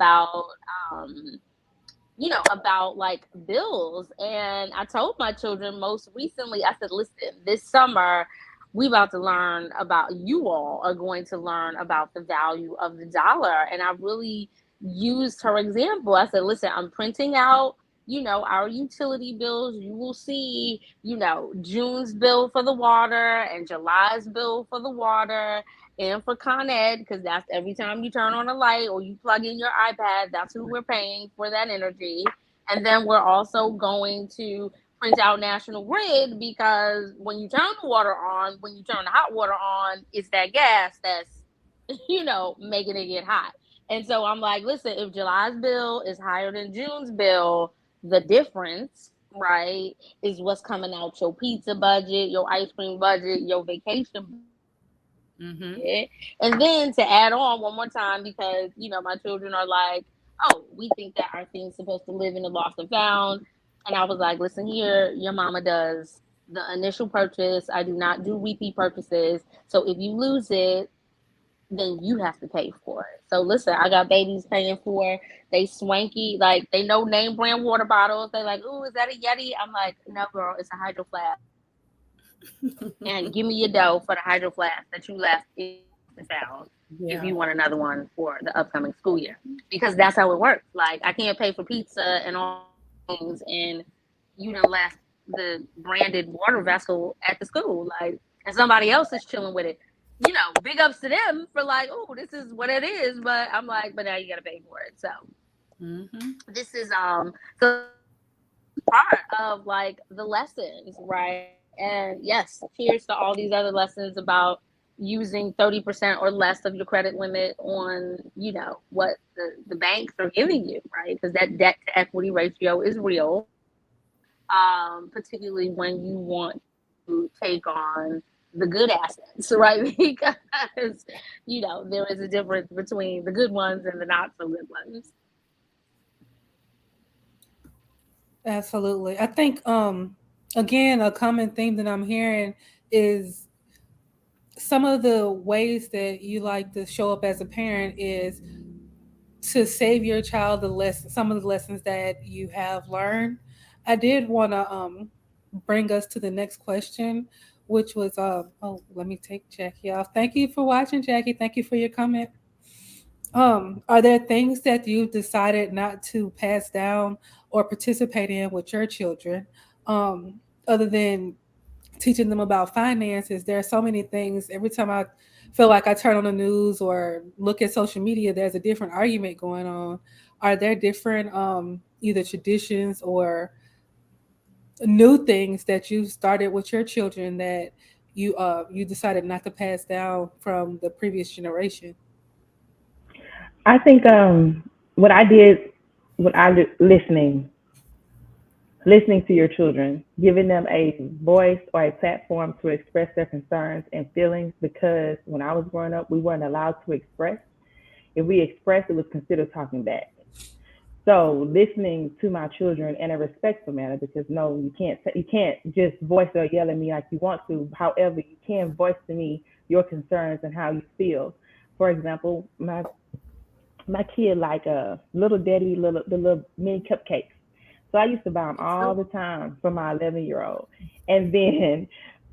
about like bills. And I told my children most recently, I said, listen, this summer, you all are going to learn about the value of the dollar. And I really used her example. I said, listen, I'm printing out, our utility bills. You will see, June's bill for the water and July's bill for the water and for Con Ed, because that's every time you turn on a light or you plug in your iPad, that's who we're paying for that energy. And then we're also going to print out National Grid, because when you turn the water on, when you turn the hot water on, it's that gas that's, making it get hot. And so I'm like, listen, if July's bill is higher than June's bill, the difference, right, is what's coming out your pizza budget, your ice cream budget, your vacation. Mm-hmm. And then to add on one more time, because my children are like, oh, we think that our thing's supposed to live in the lost and found. And I was like, listen here, your mama does the initial purchase. I do not do repeat purchases. So if you lose it, then you have to pay for it. So listen, I got babies paying for they swanky, like they know name brand water bottles. They like, ooh, is that a Yeti? I'm like, no, girl, it's a Hydro Flask. And give me your dough for the Hydro Flask that you left in the found. Yeah. If you want another one for the upcoming school year, because that's how it works. Like I can't pay for pizza and all things, and you done left the branded water vessel at the school, like, and somebody else is chilling with it. Big ups to them for like, oh, this is what it is. But I'm like, but now you gotta pay for it. So this is so part of like the lessons, right? And yes, here's to all these other lessons about using 30% or less of your credit limit on, what the banks are giving you, right? Because that debt to equity ratio is real, particularly when you want to take on the good assets, right? Because, there is a difference between the good ones and the not so good ones. Absolutely. I think again, a common theme that I'm hearing is some of the ways that you like to show up as a parent is to save your child some of the lessons that you have learned. I did want to bring us to the next question, which was let me take Jackie off. Thank you for watching, Jackie. Thank you for your comment. Are there things that you've decided not to pass down or participate in with your children, other than teaching them about finances? There are so many things. Every time I feel like I turn on the news or look at social media, there's a different argument going on. Are there different either traditions or new things that you started with your children that you decided not to pass down from the previous generation? I think what I did, listening to your children, giving them a voice or a platform to express their concerns and feelings, because when I was growing up, we weren't allowed to express. If we express, it was considered talking back. So listening to my children in a respectful manner, because no, you can't just voice or yell at me like you want to. However, you can voice to me your concerns and how you feel. For example, my kid like a little daddy, the little mini cupcakes. So I used to buy them all the time for my 11-year-old. And then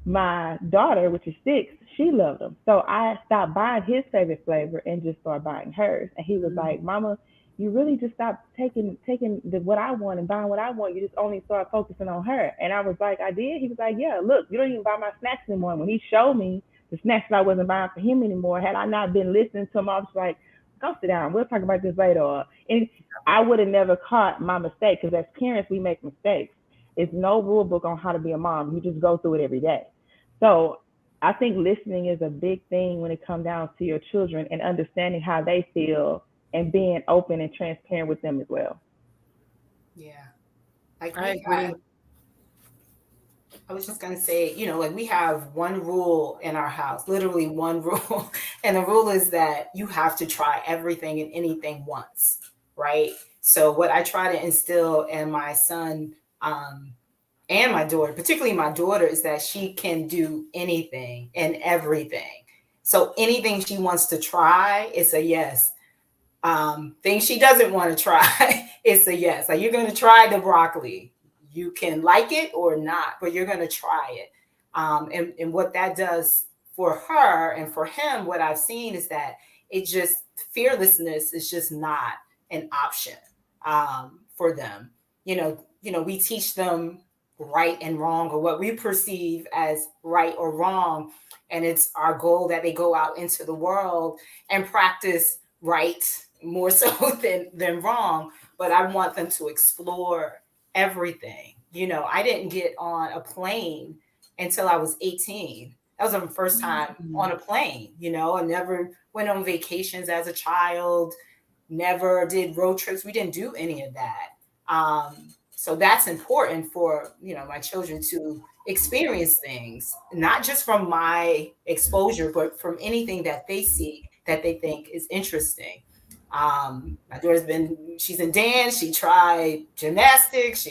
my daughter, which is 6, she loved them. So I stopped buying his favorite flavor and just started buying hers. And he was like, Mama, you really just stopped taking what I want and buying what I want. You just only start focusing on her. And I was like, I did? He was like, yeah, look, you don't even buy my snacks anymore. And when he showed me the snacks that I wasn't buying for him anymore, had I not been listening to him, I was like, go sit down. We'll talk about this later. And I would have never caught my mistake, because as parents, we make mistakes. It's no rule book on how to be a mom. You just go through it every day. So I think listening is a big thing when it comes down to your children, and understanding how they feel and being open and transparent with them as well. Yeah. I agree. I was just going to say, like we have one rule in our house, literally one rule. And the rule is that you have to try everything and anything once, right? So what I try to instill in my son and my daughter, particularly my daughter, is that she can do anything and everything. So anything she wants to try, it's a yes. Things she doesn't want to try, it's a yes. Like, you're going to try the broccoli. You can like it or not, but you're going to try it. And what that does for her and for him, what I've seen is that fearlessness is just not an option for them. We teach them right and wrong, or what we perceive as right or wrong. And it's our goal that they go out into the world and practice right more so than wrong. But I want them to explore everything. I didn't get on a plane until I was 18. That was the first time on a plane. I never went on vacations as a child, never did road trips. We didn't do any of that. So that's important for, my children to experience things, not just from my exposure, but from anything that they see that they think is interesting. My daughter's she's in dance. She tried gymnastics.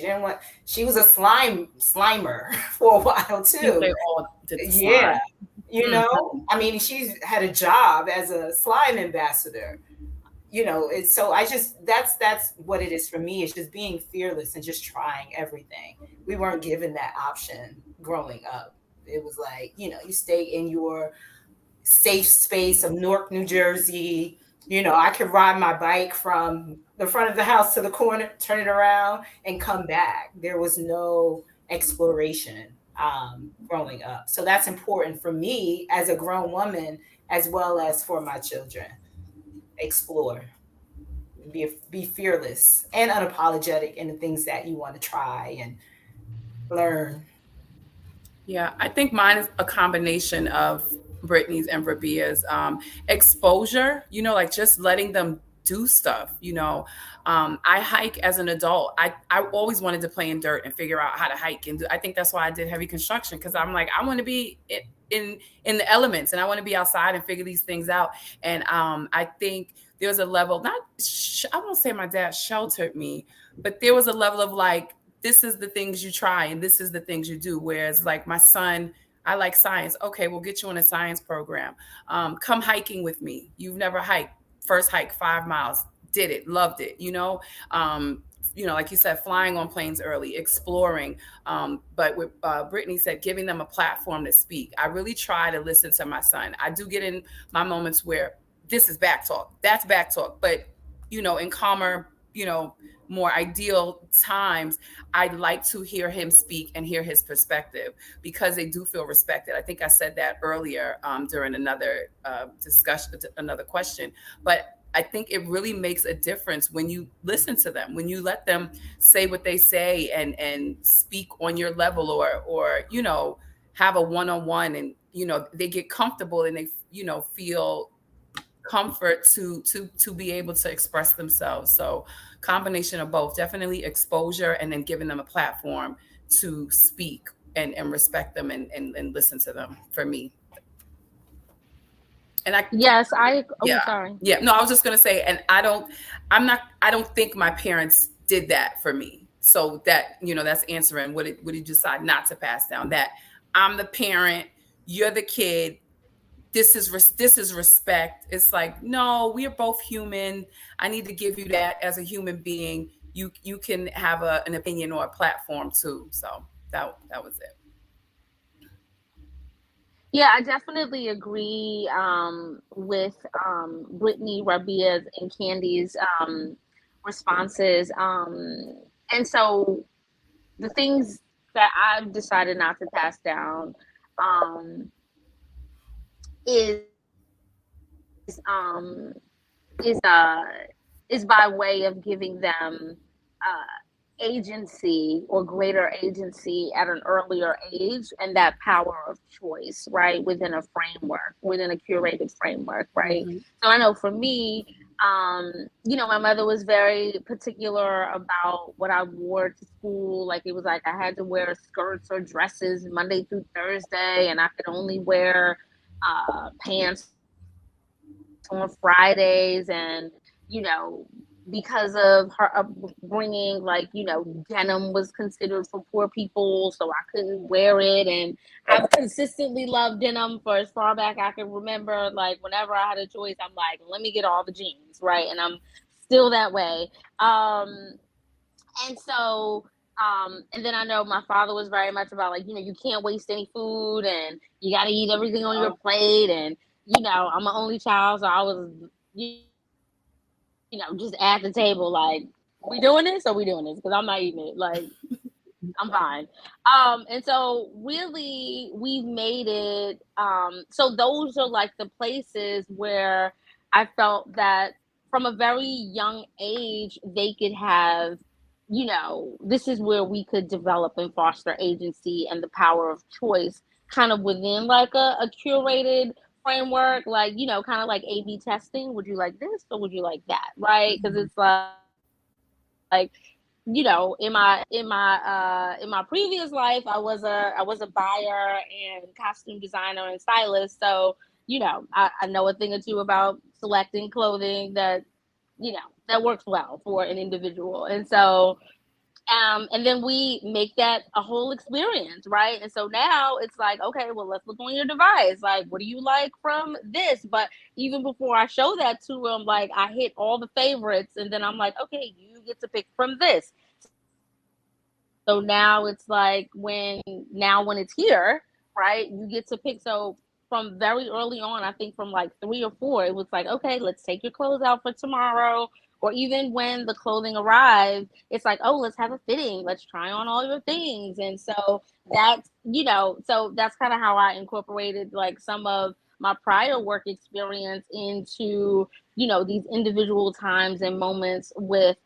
She was a slimer for a while too. They all did the slime. Yeah. I mean, she's had a job as a slime ambassador. So that's what it is for me. It's just being fearless and just trying everything. We weren't given that option growing up. It was like, you stay in your safe space of Newark, New Jersey. I could ride my bike from the front of the house to the corner, turn it around, and come back. There was no exploration growing up. So that's important for me as a grown woman, as well as for my children. Explore, be fearless and unapologetic in the things that you want to try and learn. Yeah, I think mine is a combination of Brittany's and Rabia's exposure, like just letting them do stuff. I hike as an adult. I always wanted to play in dirt and figure out how to hike. And I think that's why I did heavy construction, because I'm like, I want to be in the elements, and I want to be outside and figure these things out. And I think there was a level, I won't say my dad sheltered me, but there was a level of like, this is the things you try and this is the things you do. Whereas like my son, I like science. Okay, we'll get you on a science program. Come hiking with me. You've never hiked. First hike, 5 miles. Did it. Loved it. Like you said, flying on planes early, exploring. But with Brittany said, giving them a platform to speak. I really try to listen to my son. I do get in my moments where this is back talk. That's back talk. But, in calmer, more ideal times, I'd like to hear him speak and hear his perspective, because they do feel respected. I think I said that earlier during another discussion, another question. But I think it really makes a difference when you listen to them, when you let them say what they say and speak on your level, or have a one-on-one, and they get comfortable and they feel comfort to be able to express themselves. So combination of both, definitely exposure, and then giving them a platform to speak and respect them and listen to them, for me. And I Yes, yeah. sorry. Yeah. No, I was just gonna say, and I don't think my parents did that for me. So that, that's answering what did you decide not to pass down? That I'm the parent, you're the kid. This is respect. It's like, no, we are both human. I need to give you that as a human being. You can have an opinion or a platform too. So that was it. Yeah, I definitely agree with Brittany, Rabia's, and Candy's responses. And so the things that I've decided not to pass down um, is um, is uh, is by way of giving them agency or greater agency at an earlier age, and that power of choice, right, within a framework, within a curated framework, right? Mm-hmm. So I know for me, my mother was very particular about what I wore to school. Like, it was like I had to wear skirts or dresses Monday through Thursday, and I could only wear pants on Fridays. And because of her upbringing, like, denim was considered for poor people, so I couldn't wear it. And I've consistently loved denim for as far back I can remember. Like, whenever I had a choice, I'm like, let me get all the jeans, right? And I'm still that way. And so, and then I know my father was very much about, like, you can't waste any food, and you got to eat everything on your plate. And, I'm an only child, so I was, just at the table, like, we doing this or we doing this? Because I'm not eating it. Like, I'm fine. And so really we've made it, so those are like the places where I felt that from a very young age, they could have, this is where we could develop and foster agency and the power of choice kind of within like a curated framework, like, kind of like A/B testing. Would you like this or would you like that? Right? Because it's like, in my previous life, I was a buyer and costume designer and stylist. So, I know a thing or two about selecting clothing that works well for an individual. And so, and then we make that a whole experience, right? And so now it's like, okay, well, let's look on your device. Like, what do you like from this? But even before I show that to them, like, I hit all the favorites, and then I'm like, okay, you get to pick from this. So now it's like when it's here, right? You get to pick. So from very early on, I think from like 3 or 4, it was like, okay, let's take your clothes out for tomorrow. Or even when the clothing arrived, it's like, oh, let's have a fitting. Let's try on all your things. And so that's kind of how I incorporated like some of my prior work experience into, these individual times and moments with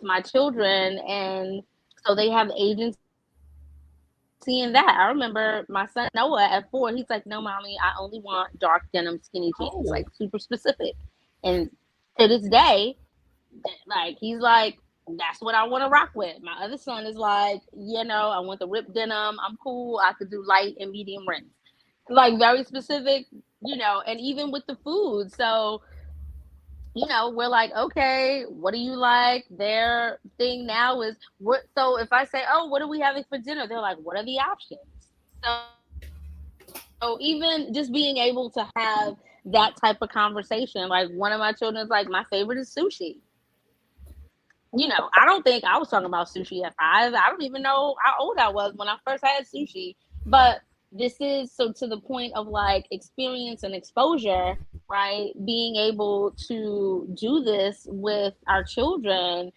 my children. And so they have agency in that. I remember my son Noah at 4, he's like, no, mommy, I only want dark denim skinny jeans, like super specific. And to this day, like, he's like, that's what I want to rock with. My other son is like, I want the ripped denim. I'm cool. I could do light and medium rims. Like, very specific, and even with the food. So, we're like, okay, what do you like? Their thing now is what. So if I say, oh, what are we having for dinner? They're like, what are the options? So even just being able to have that type of conversation, like, one of my children's like, my favorite is sushi. I don't think I was talking about sushi at 5. I don't even know how old I was when I first had sushi. But this is so to the point of like experience and exposure, right? Being able to do this with our children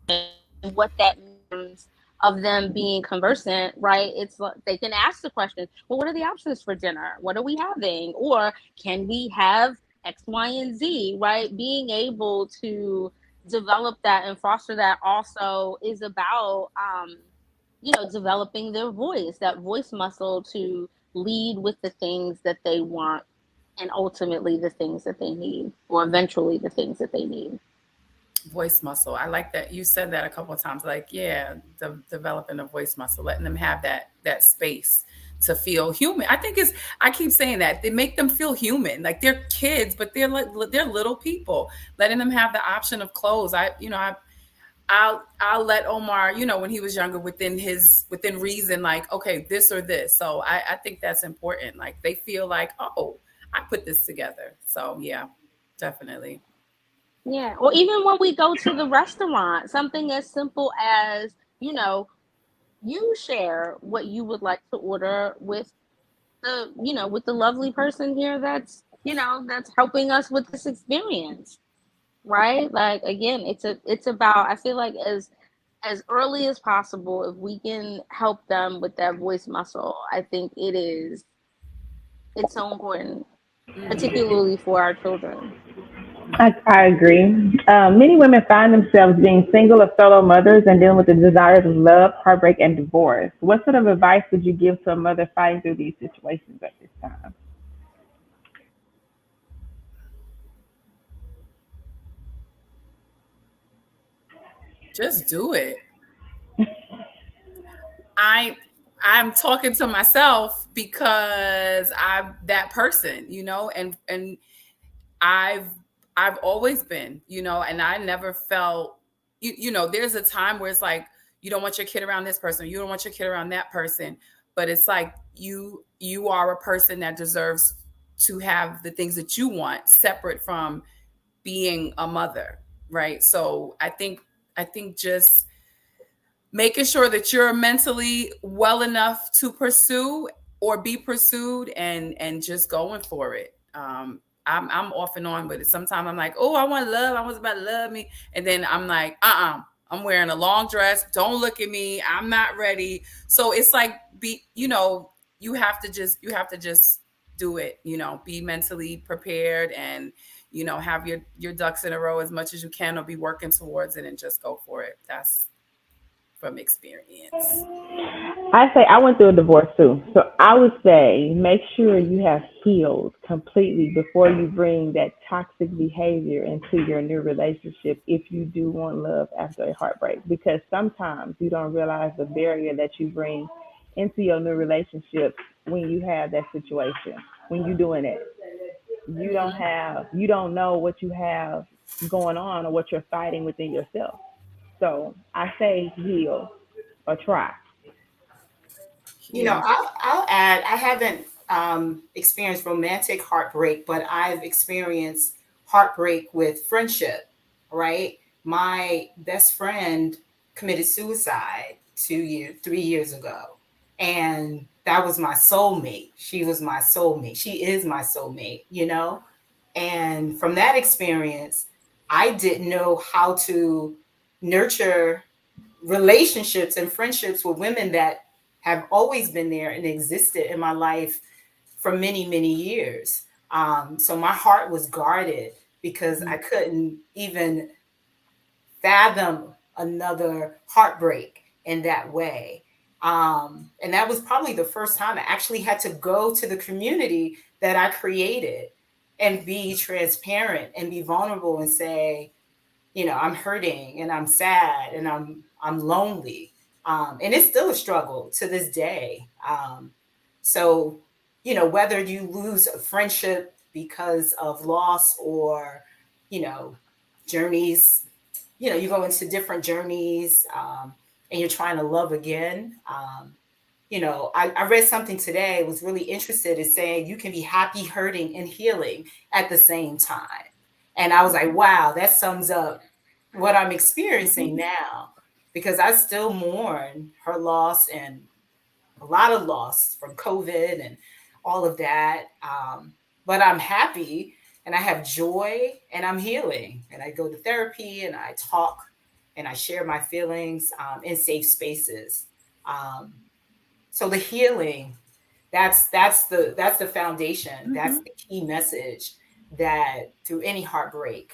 and what that means of them being conversant, right? It's like they can ask the question, well, what are the options for dinner? What are we having? Or can we have X, Y, and Z, right? Being able to develop that and foster that also is about, developing their voice, that voice muscle to lead with the things that they want and ultimately the things that they need, or eventually the things that they need. Voice muscle. I like that. You said that a couple of times. Like, yeah, developing a voice muscle, letting them have that space to feel human. I keep saying that they make them feel human, like they're kids, but they're little people. Letting them have the option of clothes. I'll let Omar, when he was younger, within reason, like, okay, this or this. So I think that's important. Like they feel like, oh, I put this together. So yeah, definitely. Yeah. Or even when we go to the restaurant, something as simple as, you share what you would like to order with with the lovely person here that's helping us with this experience. Right? Like again, it's about, I feel like as early as possible, if we can help them with that voice muscle, I think it's so important, particularly for our children. I agree. Many women find themselves being single or solo mothers and dealing with the desires of love, heartbreak, and divorce. What sort of advice would you give to a mother fighting through these situations at this time? Just do it. I'm talking to myself because I'm that person, and I've I've always been, and I never felt there's a time where it's like you don't want your kid around this person, you don't want your kid around that person, but it's like you are a person that deserves to have the things that you want separate from being a mother, right? So I think just making sure that you're mentally well enough to pursue or be pursued, and just going for it. I'm off and on with it. Sometimes I'm like, oh, I want love. I want somebody to love me. And then I'm like, I'm wearing a long dress. Don't look at me. I'm not ready. So it's like, you have to just do it, be mentally prepared, and, have your ducks in a row as much as you can, or be working towards it and just go for it. That's from experience. I say I went through a divorce too. So I would say make sure you have healed completely before you bring that toxic behavior into your new relationship if you do want love after a heartbreak. Because sometimes you don't realize the barrier that you bring into your new relationship when you have that situation. When you're doing it, you don't know what you have going on or what you're fighting within yourself. So I say heal or try. Yeah. I'll add, I haven't experienced romantic heartbreak, but I've experienced heartbreak with friendship, right? My best friend committed suicide 2 years, 3 years ago. And that was my soulmate. She was my soulmate. She is my soulmate. And from that experience, I didn't know how to nurture relationships and friendships with women that have always been there and existed in my life for many, many years. So my heart was guarded because I couldn't even fathom another heartbreak in that way. And that was probably the first time I actually had to go to the community that I created and be transparent and be vulnerable and say, I'm hurting and I'm sad and I'm lonely. And it's still a struggle to this day. So, whether you lose a friendship because of loss or, you know, journeys, you go into different journeys, and you're trying to love again. I read something today, was really interested in saying you can be happy, hurting, and healing at the same time. And I was like, wow, that sums up what I'm experiencing now because I still mourn her loss and a lot of loss from COVID and all of that. But I'm happy and I have joy and I'm healing. And I go to therapy and I talk and I share my feelings in safe spaces. Um, so the healing, that's the foundation. That's the key message that through any heartbreak,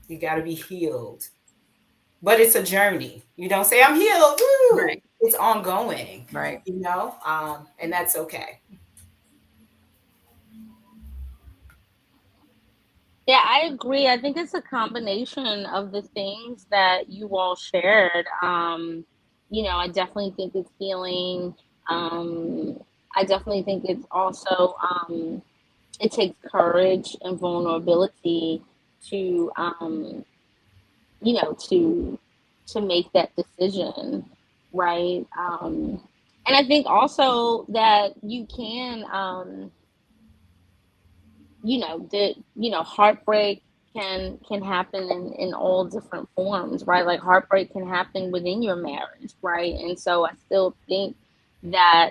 you got to be healed. But it's a journey. You don't say I'm healed. Woo! Right. It's ongoing. Right. And that's okay. Yeah, I agree. I think it's a combination of the things that you all shared. I definitely think it's healing. Um, I definitely think it's also it takes courage and vulnerability to to make that decision, right? And I think also that you can that heartbreak can happen in all different forms, right? Like heartbreak can happen within your marriage, right? And so I still think that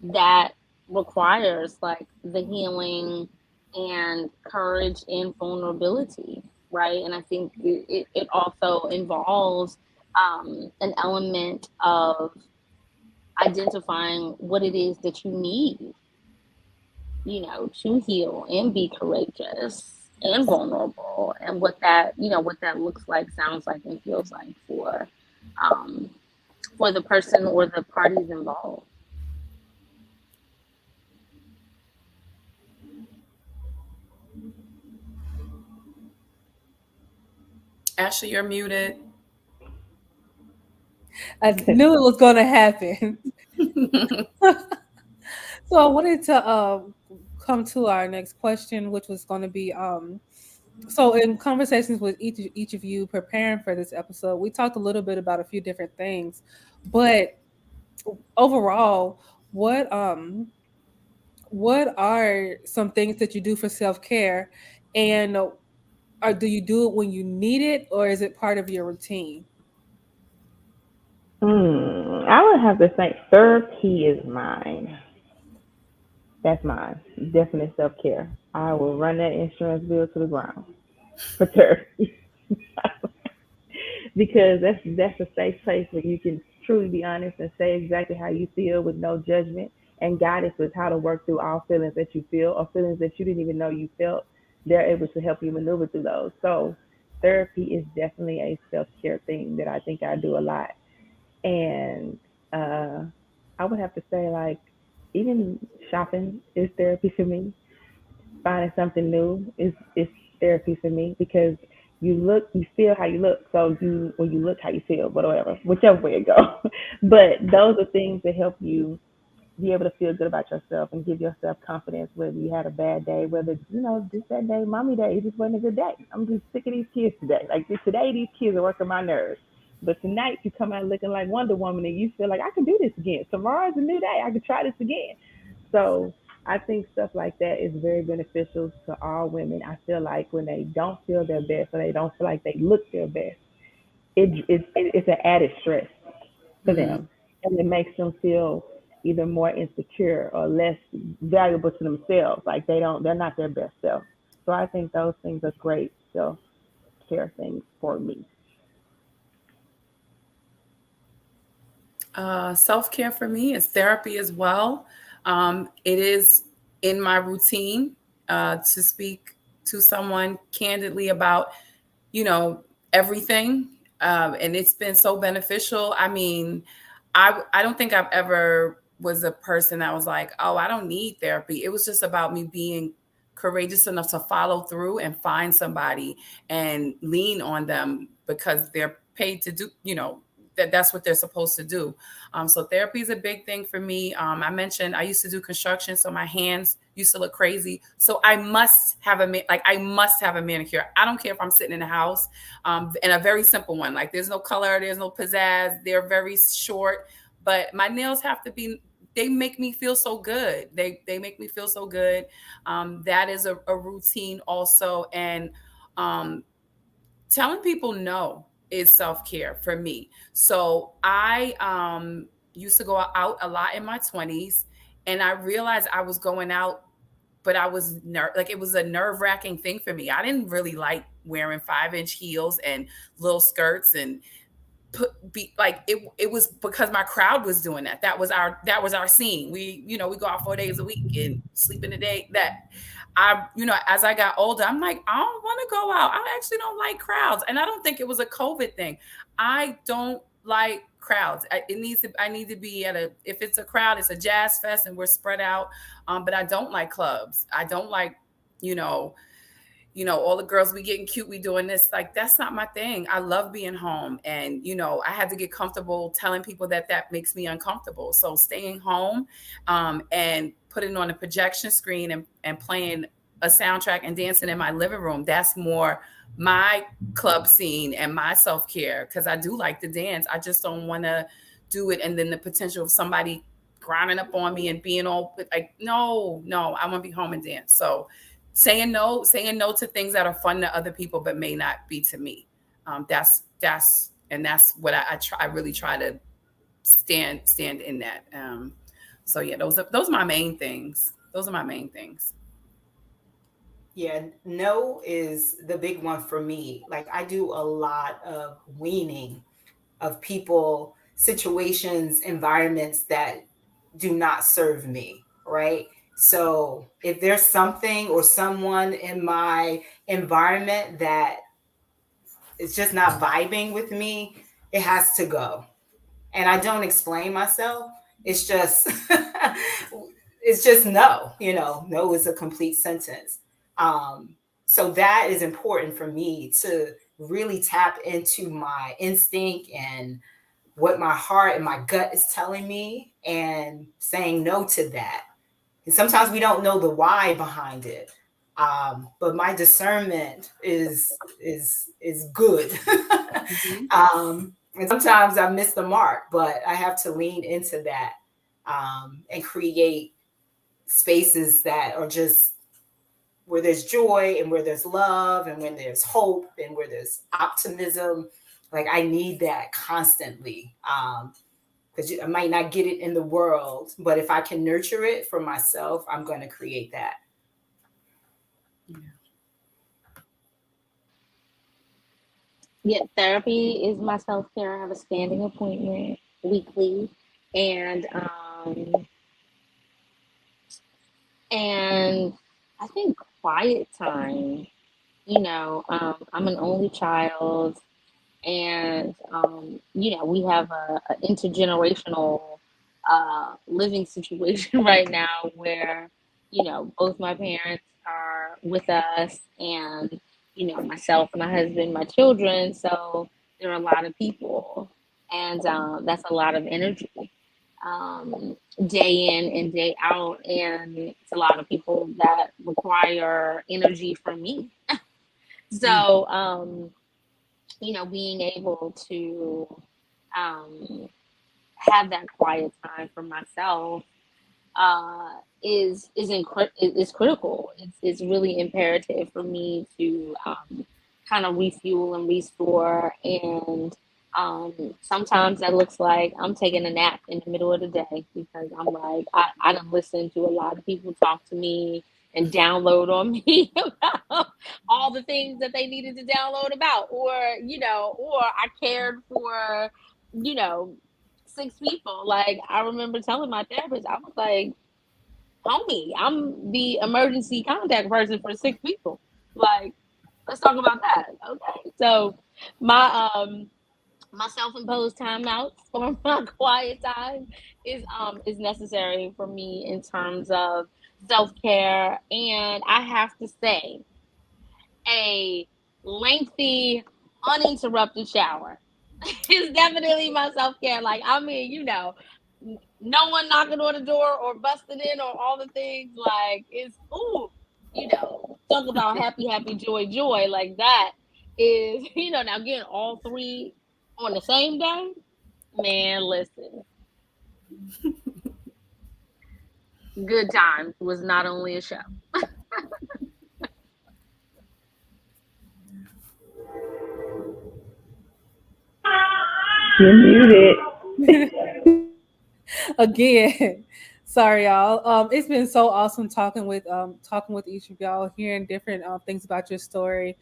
that requires like the healing and courage and vulnerability, right? And I think it also involves an element of identifying what it is that you need, to heal and be courageous and vulnerable, and what that looks like, sounds like, and feels like um, for the person or the parties involved. Ashley, you're muted. I knew it was going to happen. So I wanted to come to our next question, which was going to be so in conversations with each of you preparing for this episode, we talked a little bit about a few different things, but overall, what are some things that you do for self-care, and or do you do it when you need it, or is it part of your routine? I would have to say therapy is mine. That's mine. Definite self care. I will run that insurance bill to the ground for therapy. Because that's a safe place where you can truly be honest and say exactly how you feel with no judgment, and guidance with how to work through all feelings that you feel or feelings that you didn't even know you felt. They're able to help you maneuver through those. So therapy is definitely a self care thing that I think I do a lot. And uh, I would have to say like even shopping is therapy for me. Finding something new is therapy for me because you feel how you look. So you when you look how you feel, but whatever, whichever way it goes. But those are things that help you be able to feel good about yourself and give yourself confidence whether you had a bad day, whether just that day, mommy day, it just wasn't a good day. I'm just sick of these kids today. Like today, these kids are working my nerves. But tonight you come out looking like Wonder Woman and you feel like I can do this again. Tomorrow's a new day. I can try this again. So I think stuff like that is very beneficial to all women. I feel like when they don't feel their best or they don't feel like they look their best, it's an added stress for Mhm. them, and it makes them feel either more insecure or less valuable to themselves. Like they're not their best self. So I think those things are great self care things for me. Self care for me is therapy as well. It is in my routine to speak to someone candidly about, you know, everything. And it's been so beneficial. I mean, I don't think I've ever was a person that was like, oh, I don't need therapy. It was just about me being courageous enough to follow through and find somebody and lean on them because they're paid to do, that's what they're supposed to do. So therapy is a big thing for me. I mentioned I used to do construction, so my hands used to look crazy. So I must have I must have a manicure. I don't care if I'm sitting in the house, and a very simple one. Like there's no color, there's no pizzazz. They're very short, but my nails have to be. They make me feel so good. They make me feel so good. That is a routine also, and um, telling people no is self-care for me. So I used to go out a lot in my 20s, and I realized I was going out, but I was like it was a nerve-wracking thing for me. I didn't really like wearing 5-inch heels and little skirts and it was because my crowd was doing that. That was our scene. We go out 4 days a week and sleep in the day. That as I got older, I'm like, I don't want to go out. I actually don't like crowds. And I don't think it was a COVID thing. I don't like crowds. I need to be if it's a crowd, it's a jazz fest and we're spread out. But I don't like clubs. I don't like, you know, all the girls, we getting cute, we doing this. Like, that's not my thing. I love being home. And, I had to get comfortable telling people that makes me uncomfortable. So staying home and putting on a projection screen and playing a soundtrack and dancing in my living room, that's more my club scene and my self-care, because I do like to dance. I just don't want to do it. And then the potential of somebody grinding up on me and being all like, no, I want to be home and dance. So saying no to things that are fun to other people but may not be to me. That's what I really try to stand in that. So yeah, those are my main things. Yeah, no is the big one for me. Like, I do a lot of weaning of people, situations, environments that do not serve me, right? So if there's something or someone in my environment that is just not vibing with me, it has to go. And I don't explain myself. It's just it's just no, no is a complete sentence. So that is important for me to really tap into my instinct and what my heart and my gut is telling me, and saying no to that. And sometimes we don't know the why behind it. But my discernment is good. And sometimes I miss the mark, but I have to lean into that, and create spaces that are just where there's joy and where there's love and when there's hope and where there's optimism. Like, I need that constantly, because I might not get it in the world, but if I can nurture it for myself, I'm going to create that. Yeah, therapy is my self-care. I have a standing appointment weekly, and I think quiet time. I'm an only child, and we have a intergenerational living situation right now where both my parents are with us, and myself, my husband, my children. So there are a lot of people, and that's a lot of energy, day in and day out, and it's a lot of people that require energy from me. So being able to have that quiet time for myself is critical. It's really imperative for me to kind of refuel and restore. And sometimes that looks like I'm taking a nap in the middle of the day, because I'm like, I done listened to a lot of people talk to me and download on me about all the things that they needed to download about, or I cared for, 6 people. Like, I remember telling my therapist, I was like, homie, I'm the emergency contact person for 6 people. Like, let's talk about that. Okay. So my self-imposed timeouts for my quiet time is necessary for me in terms of self-care. And I have to say, a lengthy, uninterrupted shower is definitely my self-care. Like, I mean, no one knocking on the door or busting in or all the things. Like, it's talk about happy, happy, joy, joy. Like, that is, now getting all three on the same day, man, listen. Good Times was not only a show. You're muted. Again. Sorry, y'all. It's been so awesome talking with each of y'all, hearing different things about your story,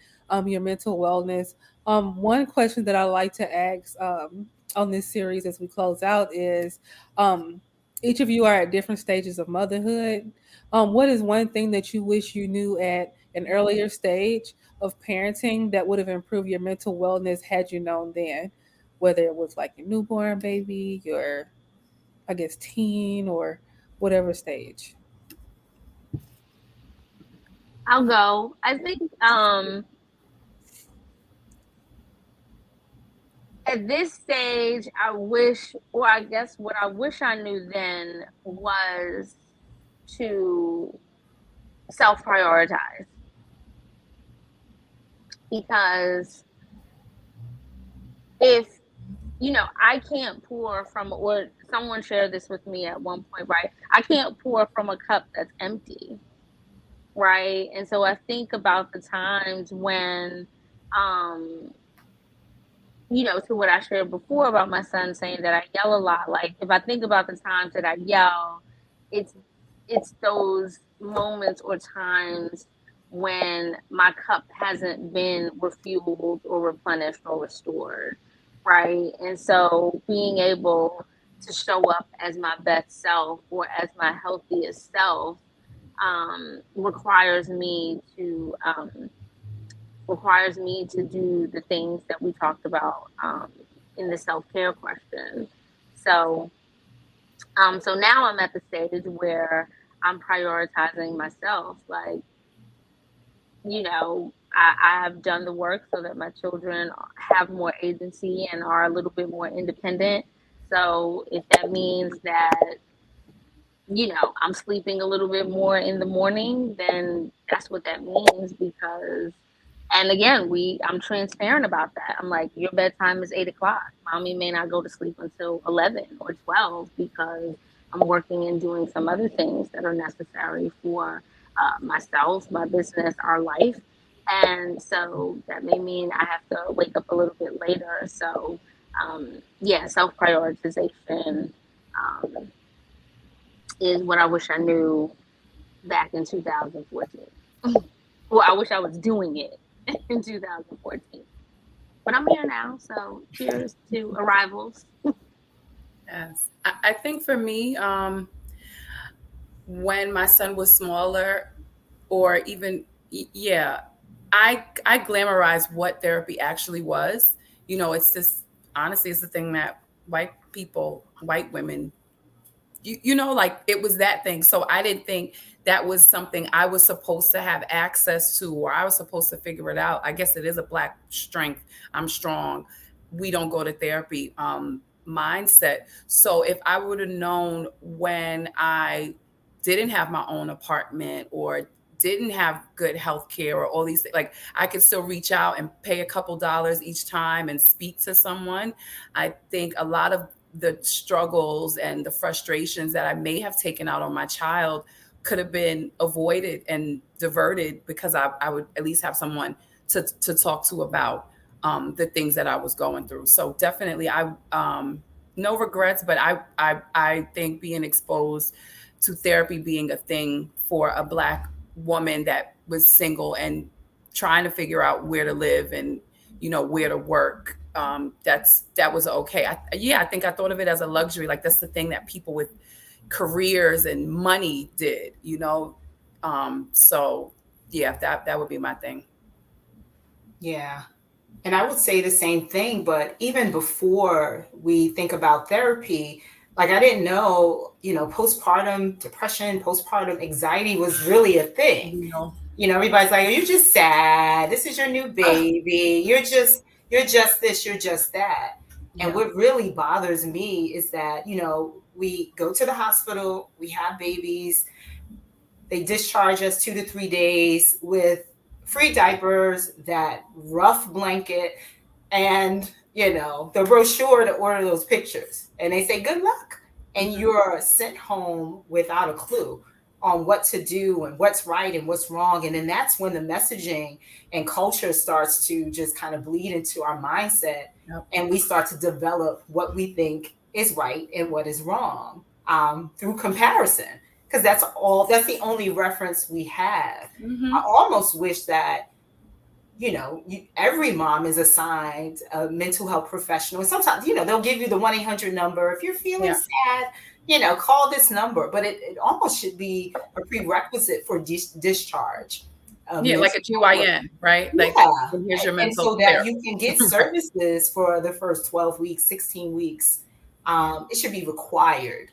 your mental wellness. One question that I like to ask on this series as we close out is, each of you are at different stages of motherhood. What is one thing that you wish you knew at an earlier stage of parenting that would have improved your mental wellness had you known then? Whether it was like your newborn baby, your, I guess, teen, or whatever stage. I'll go. I think at this stage, I wish, or I guess what I wish I knew then was to self prioritize. Because if, I can't pour from, or someone shared this with me at one point, right? I can't pour from a cup that's empty, right? And so I think about the times when, um, to what I shared before about my son saying that I yell a lot. Like if I think about the times that I yell, it's it's those moments or times when my cup hasn't been refueled or replenished or restored, right? And so being able to show up as my best self or as my healthiest self requires me to do the things that we talked about in the self-care question. So, so now I'm at the stage where I'm prioritizing myself. Like, I have done the work so that my children have more agency and are a little bit more independent. So if that means that, I'm sleeping a little bit more in the morning, then that's what that means. Because and again, I'm transparent about that. I'm like, your bedtime is 8 o'clock. Mommy may not go to sleep until 11 or 12 because I'm working and doing some other things that are necessary for myself, my business, our life. And so that may mean I have to wake up a little bit later. So, yeah, self prioritization is what I wish I knew back in 2014. Well, I wish I was doing it in 2014. But I'm here now, so cheers to arrivals. Yes. I think for me, when my son was smaller, or even, yeah, I glamorized what therapy actually was. It's just, honestly, it's the thing that white women, like it was that thing. So I didn't think that was something I was supposed to have access to, or I was supposed to figure it out. I guess it is a Black strength. I'm strong. We don't go to therapy mindset. So if I would have known when I didn't have my own apartment or didn't have good health care or all these things, like I could still reach out and pay a couple dollars each time and speak to someone, I think a lot of the struggles and the frustrations that I may have taken out on my child could have been avoided and diverted because I would at least have someone to talk to about the things that I was going through. So definitely, I no regrets, but I think being exposed to therapy being a thing for a Black woman that was single and trying to figure out where to live and where to work, that was okay. I think I thought of it as a luxury. Like that's the thing that people with careers and money did. So yeah, that would be my thing. Yeah. And I would say the same thing, but even before we think about therapy, like I didn't know, postpartum depression, postpartum anxiety was really a thing. Everybody's like, "Oh, you're just sad. This is your new baby. You're just this, you're just that." And Yeah. what really bothers me is that, we go to the hospital, we have babies, they discharge us 2 to 3 days with free diapers, that rough blanket, and the brochure to order those pictures. And they say, "Good luck." And you're sent home without a clue on what to do and what's right and what's wrong. And then that's when the messaging and culture starts to just kind of bleed into our mindset. Yep. And we start to develop what we think is right and what is wrong through comparison. Because that's the only reference we have. Mm-hmm. I almost wish that every mom is assigned a mental health professional. And sometimes, they'll give you the 1-800 number. If you're feeling sad, call this number. But it almost should be a prerequisite for discharge. Like a GYN, right? Like, here's your mental so that you can get services for the first 12 weeks, 16 weeks. It should be required.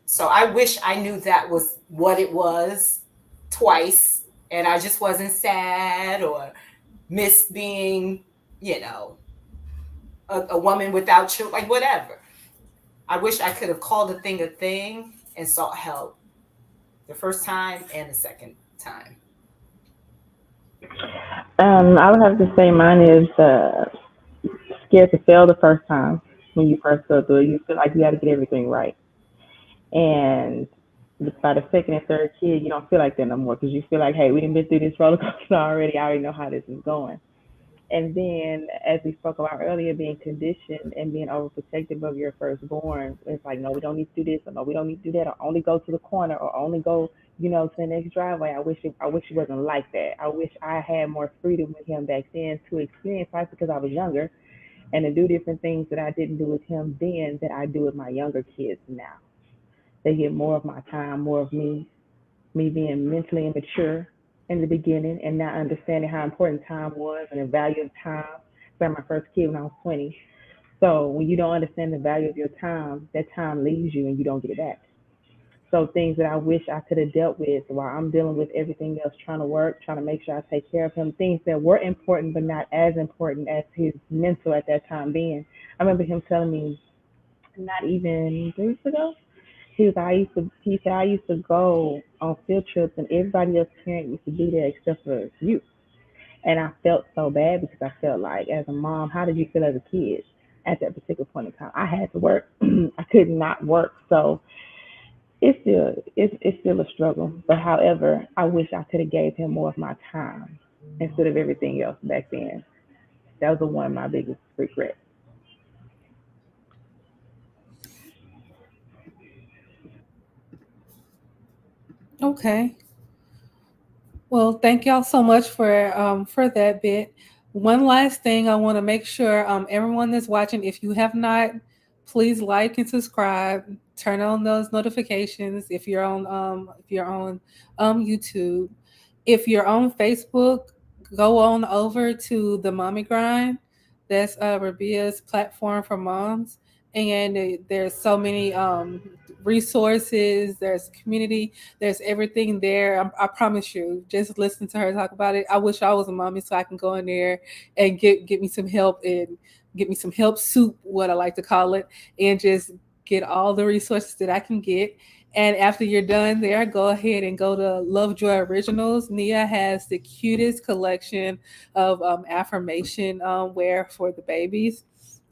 So I wish I knew that was what it was twice and I just wasn't sad or missed being, you know, a woman without children, like whatever. I wish I could have called a thing and sought help the first time and the second time. I would have to say mine is scared to fail the first time. When you first go through it, you feel like you got to get everything right. And by the second and third kid, you don't feel like that no more because you feel like, hey, we done been through this roller coaster already. I already know how this is going. And then, as we spoke about earlier, being conditioned and being overprotective of your firstborn, it's like, no, we don't need to do this, or no, we don't need to do that, or only go to the corner, or only go, to the next driveway. I wish it wasn't like that. I wish I had more freedom with him back then to experience life because I was younger, and to do different things that I didn't do with him then that I do with my younger kids now. They get more of my time, more of me being mentally immature in the beginning and not understanding how important time was and the value of time. I had my first kid when I was 20. So when you don't understand the value of your time, that time leaves you and you don't get it back. So things that I wish I could have dealt with while I'm dealing with everything else, trying to work, trying to make sure I take care of him, things that were important but not as important as his mental at that time being. I remember him telling me not even 3 weeks ago, he said I used to go on field trips and everybody else's parent used to be there except for you. And I felt so bad because I felt like as a mom, how did you feel as a kid at that particular point in time? I had to work. I could not work. So it's still a struggle. But however, I wish I could have gave him more of my time instead of everything else back then. That was the one of my biggest regrets. Okay. Well, thank y'all so much for that bit. One last thing I want to make sure everyone that's watching, if you have not, please like and subscribe. Turn on those notifications if you're on YouTube. If you're on Facebook, go on over to the Mommy Grind. That's Rabia's platform for moms, and there's so many resources. There's community, there's everything there. I promise you. Just listen to her talk about it. I wish I was a mommy so I can go in there and get me some help and get me some help soup, what I like to call it, and just get all the resources that I can get. And after you're done there, go ahead and go to Lovejoy Originals. Nia has the cutest collection of affirmation wear for the babies.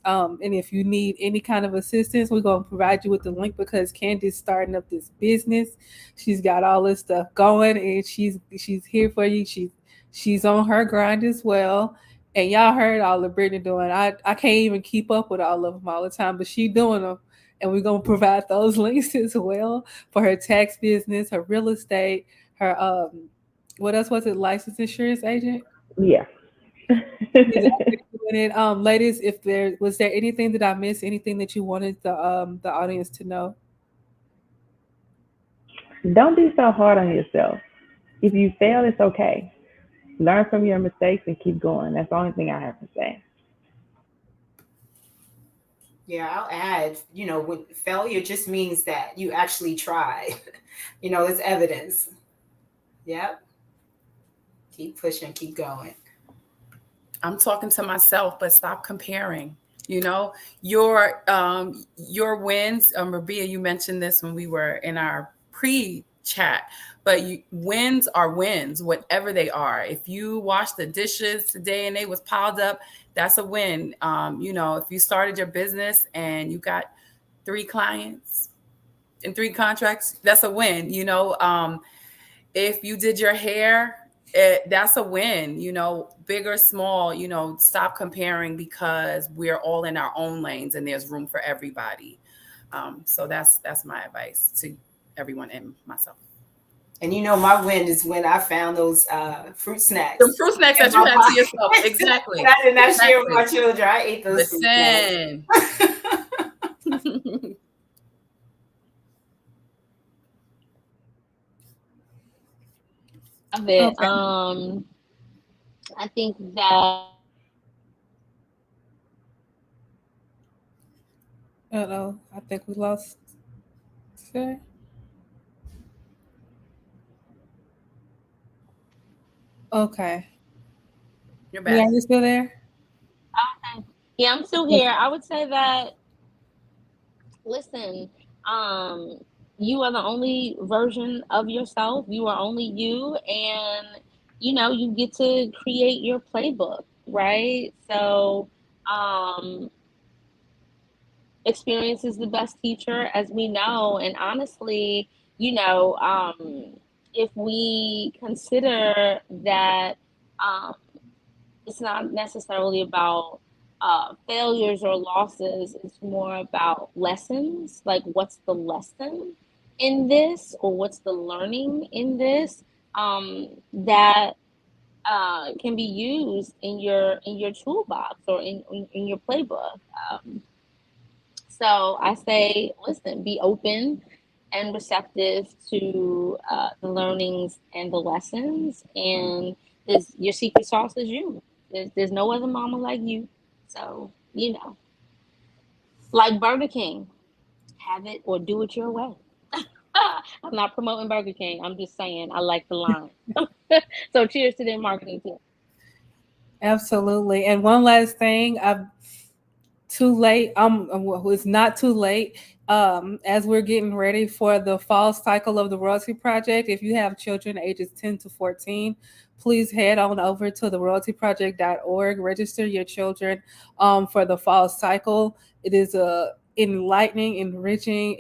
And if you need any kind of assistance, we're going to provide you with the link because Candy's starting up this business. She's got all this stuff going, and she's here for you. She's on her grind as well. And y'all heard all of Brittany doing. I can't even keep up with all of them all the time, but she doing them. And we're going to provide those links as well for her tax business, her real estate, her what else was it? Licensed insurance agent. Yeah. She's already doing it. Ladies, if there was there anything that I missed, anything that you wanted the audience to know? Don't be so hard on yourself. If you fail, it's okay. Learn from your mistakes and keep going. That's the only thing I have to say. Yeah, I'll add, when failure just means that you actually tried. It's evidence. Yep. Keep pushing, keep going. I'm talking to myself, but stop comparing. Your wins. Rabia, you mentioned this when we were in our pre-chat, but wins are wins, whatever they are. If you washed the dishes today and they was piled up, that's a win. If you started your business and you got 3 clients and 3 contracts, that's a win. If you did your hair, that's a win. Big or small. Stop comparing because we're all in our own lanes and there's room for everybody. So that's my advice to everyone and myself. And my win is when I found those fruit snacks. The fruit snacks that you had to yourself. Exactly. And I did not share with my children. I ate those fruit Listen. Of it. Okay. I think that Uh-oh, I think we lost Sarah. Okay. You're Yeah, back. are you still there? Yeah, I'm still here. I would say that, listen, um, you are the only version of yourself. You are only you, and you get to create your playbook, right? So, um, experience is the best teacher, as we know. And honestly, if we consider that, um, it's not necessarily about failures or losses. It's more about lessons. Like, what's the lesson in this, or what's the learning in this, that can be used in your toolbox, or in your playbook. So I say, listen, be open and receptive to the learnings and the lessons. And your secret sauce is you. There's no other mama like you. So, like Burger King, have it or do it your way. I'm not promoting Burger King. I'm just saying I like the line. So cheers to their marketing team. Absolutely. And one last thing, too late. Well, it's not too late. As we're getting ready for the fall cycle of the Royalty Project, if you have children ages 10 to 14, please head on over to the royaltyproject.org. Register your children for the fall cycle. It is a enlightening, enriching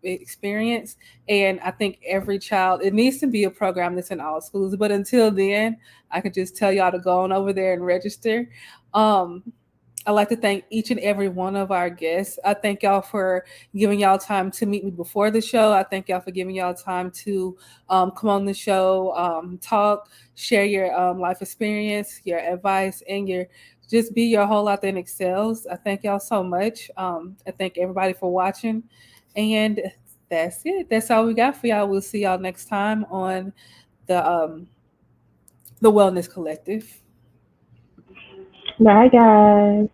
experience, and I think every child. It needs to be a program that's in all schools. But until then, I can just tell y'all to go on over there and register. Um, I'd like to thank each and every one of our guests. I thank y'all for giving y'all time to meet me before the show. I thank y'all for giving y'all time to come on the show, talk, share your life experience, your advice, and just be your whole authentic selves. I thank y'all so much. I thank everybody for watching. And that's it. That's all we got for y'all. We'll see y'all next time on the the Wellness Collective. Bye, guys.